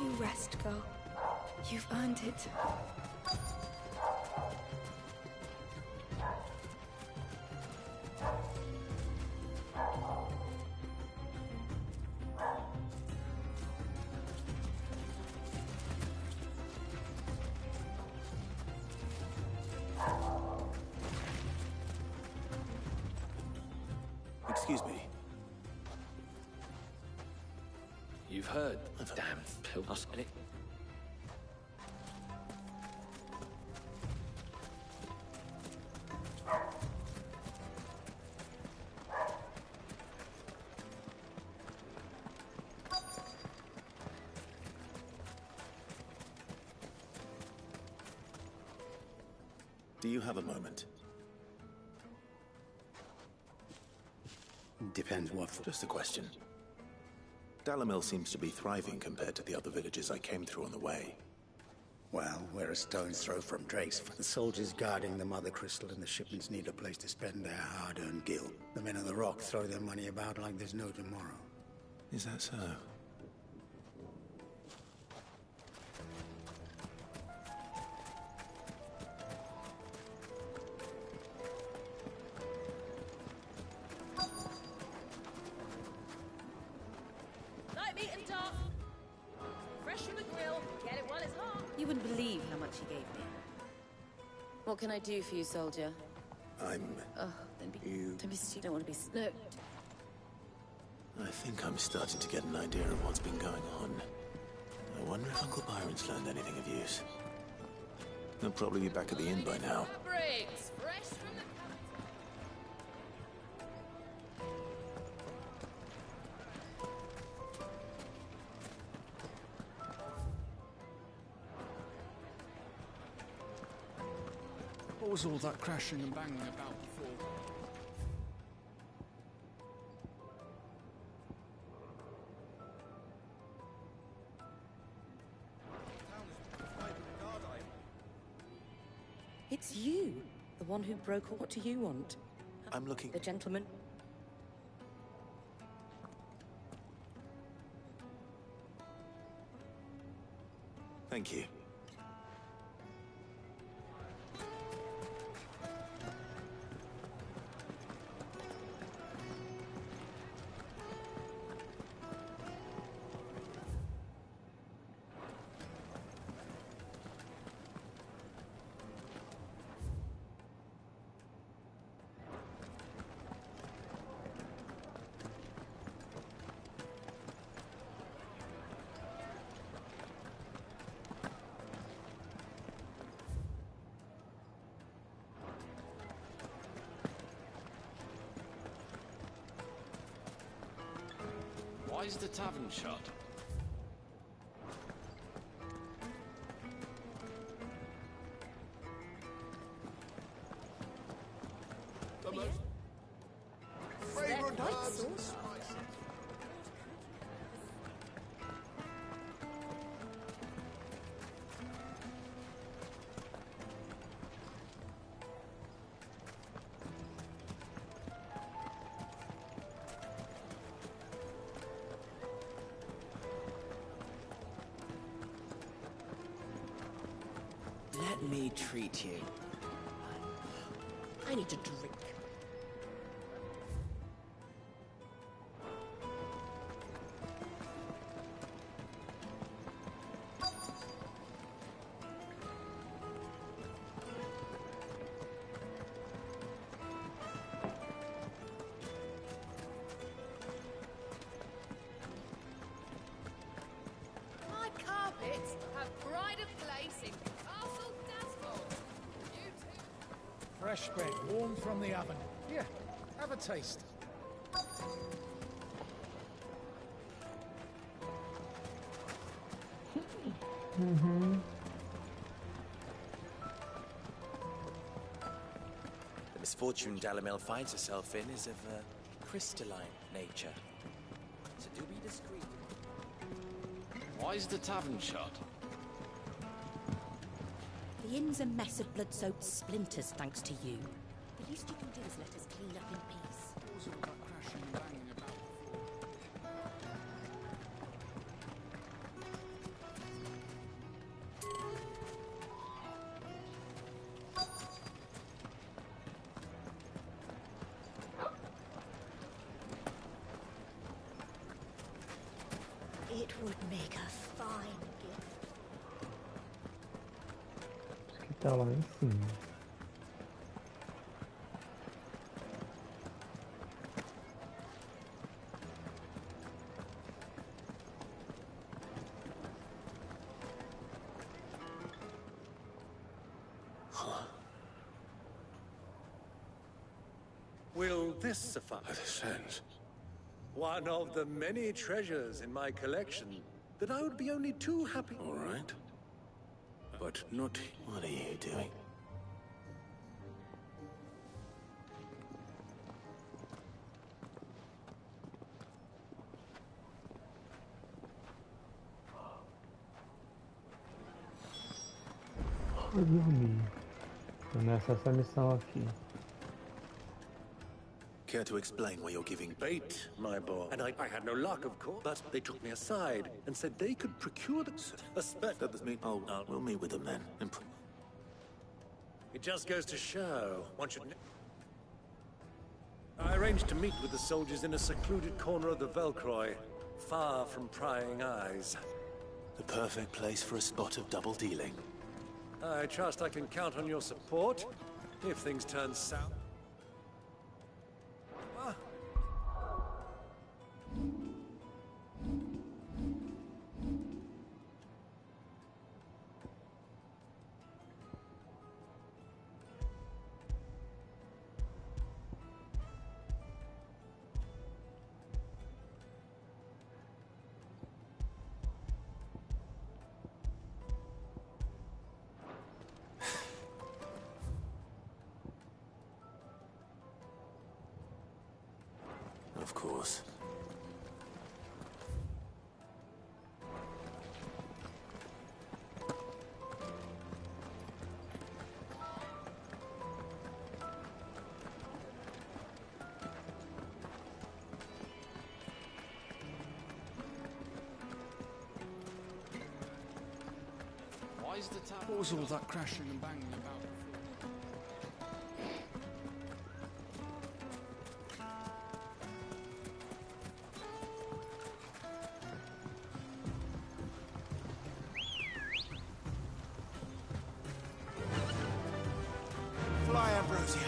You rest, girl. You've earned it. Excuse me. You've heard. Damn pill. Do you have a moment? Depends what for. Just a question. Dalamil seems to be thriving compared to the other villages I came through on the way. Well, we're a stone's throw from Drace. The soldiers guarding the Mother Crystal and the shipments need a place to spend their hard-earned gil. The men of the Rock throw their money about like there's no tomorrow. Is that so? Light meat and dark. Fresh from the grill. Get it while it's hot. You wouldn't believe how much he gave me. What can I do for you, soldier? I'm... Oh, don't be stupid. Don't want to be... No. I think I'm starting to get an idea of what's been going on. I wonder if Uncle Byron's learned anything of use. He'll probably be back at the inn by now. Briggs, fresh from the... What was all that crashing and banging about before? It's you. The one who broke all. What do you want? I'm looking... The gentleman? Thank you. Why's the tavern shut? The most fragrant herbs and spices. Let me treat you. I need to drink. My carpets have pride of place in Castle Dasmore. You too. Fresh bread, warm from the oven. Here, have a taste. The misfortune Dalamel finds herself in is of a crystalline nature. So do be discreet. Why's the tavern shut? The inn's a mess of blood-soaked splinters, thanks to you. The least you can do is let us clean up in peace. It would make a fine gift. Acho que tá lá em cima. Will this suffice? By the sense. One of the many treasures in my collection that I would be only too happy. All right. But not... What are you doing? Vou dormir. Começa essa missão aqui. Care to explain why you're giving Bait, my boy. And I had no luck, of course. But they took me aside and said they could procure the... That does mean... Oh, we'll meet with them then. It just goes to show one should... I arranged to meet with the soldiers in a secluded corner of the Velcroy, far from prying eyes. The perfect place for a spot of double dealing. I trust I can count on your support if things turn south. Of course. Why's the tavern? What was all that crashing and banging about? Fly, Ambrosia.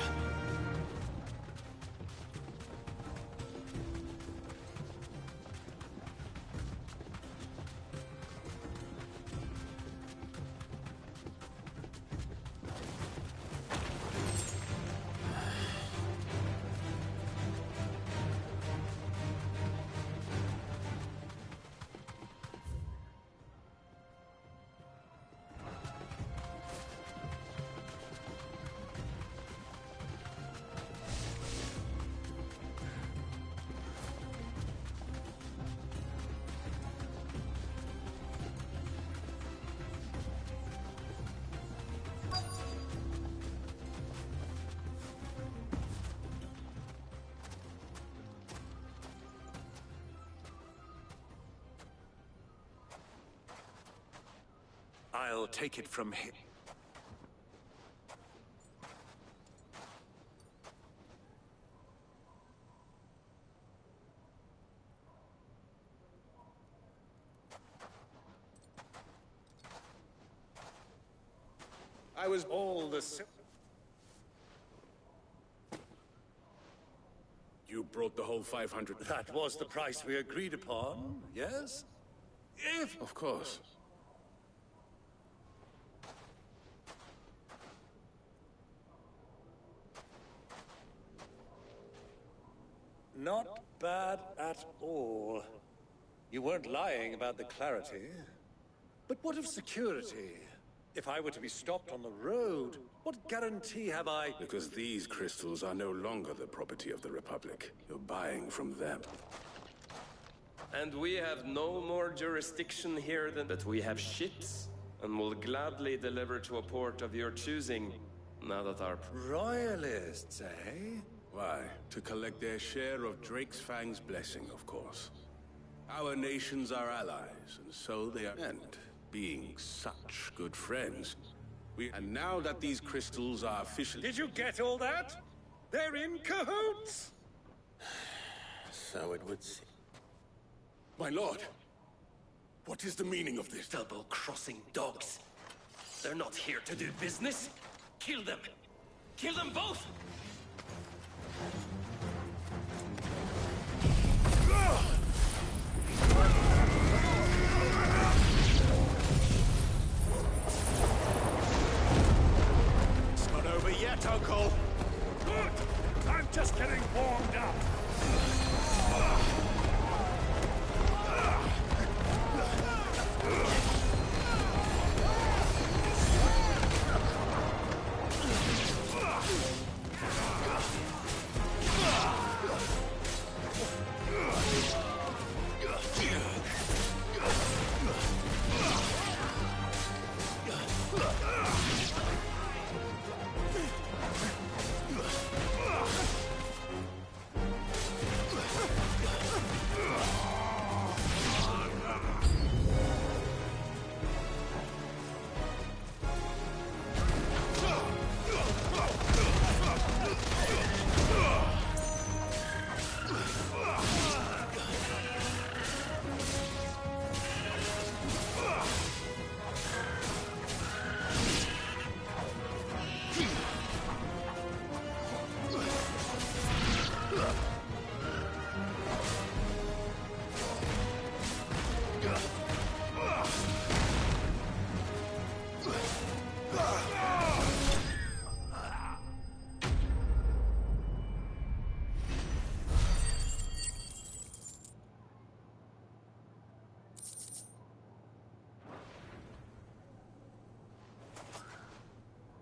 I'll take it from him. I was all the same. You brought the whole 500. That was the price we agreed upon, yes? If... Of course. Not bad at all. You weren't lying about the clarity. But what of security? If I were to be stopped on the road, what guarantee have I? Because these crystals are no longer the property of the Republic. You're buying from them. And we have no more jurisdiction here than that. We have ships, and will gladly deliver to a port of your choosing, now that our... Royalists, eh? Why? To collect their share of Drake's Fang's blessing, of course. Our nations are allies, and so they are. And being such good friends, and now that these crystals are officially... Did you get all that? They're in cahoots! So it would seem. My lord, what is the meaning of this? Double-crossing dogs. They're not here to do business. Kill them! Kill them both! It's not over yet, Uncle. Good! I'm just getting warmed up.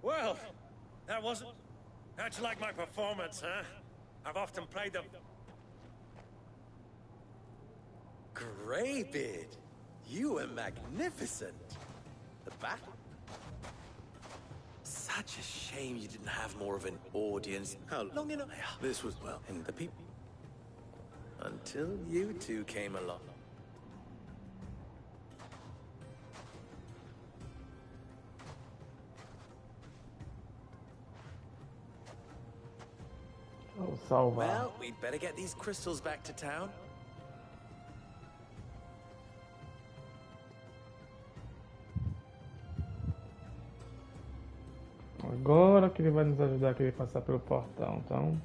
Well, that wasn't... How'd you like my performance, huh? I've often played the... Greybeard, you were magnificent. The battle? Such a shame you didn't have more of an audience. How long enough? This was, well, in the people. Until you two came along. Salvar. Well, we'd better get these crystals back to town. Agora que ele vai nos ajudar a passar pelo portão, então...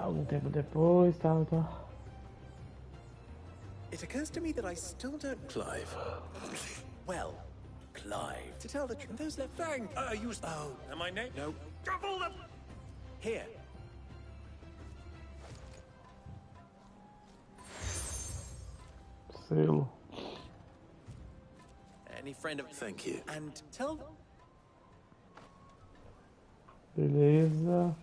algum tempo depois, tá? It occurs to me that I still don't... Clive. Well, Clive. To tell the truth, those left... Fang! You... Oh. Am I name? No. Double them! Here. Selo. Any friend of... Thank you. And tell them... Beleza.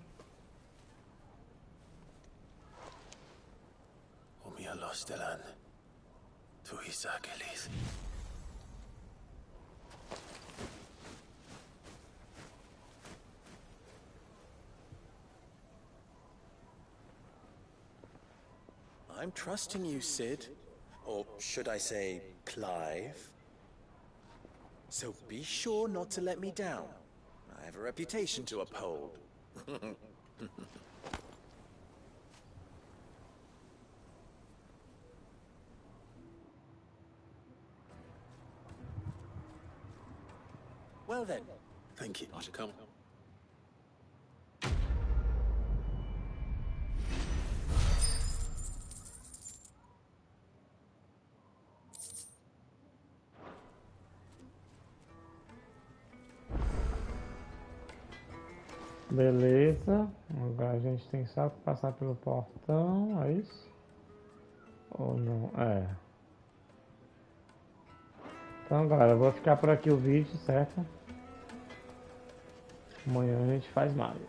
Omia Lostelan. Tu Isakelis. I'm trusting you, Sid. Or should I say, Clive? So be sure not to let me down. I have a reputation to uphold. Well then. Thank you. I should come. Beleza, agora a gente tem só que passar pelo portão, é isso? Ou não? É. Então galera, eu vou ficar por aqui o vídeo, certo? Amanhã a gente faz mais.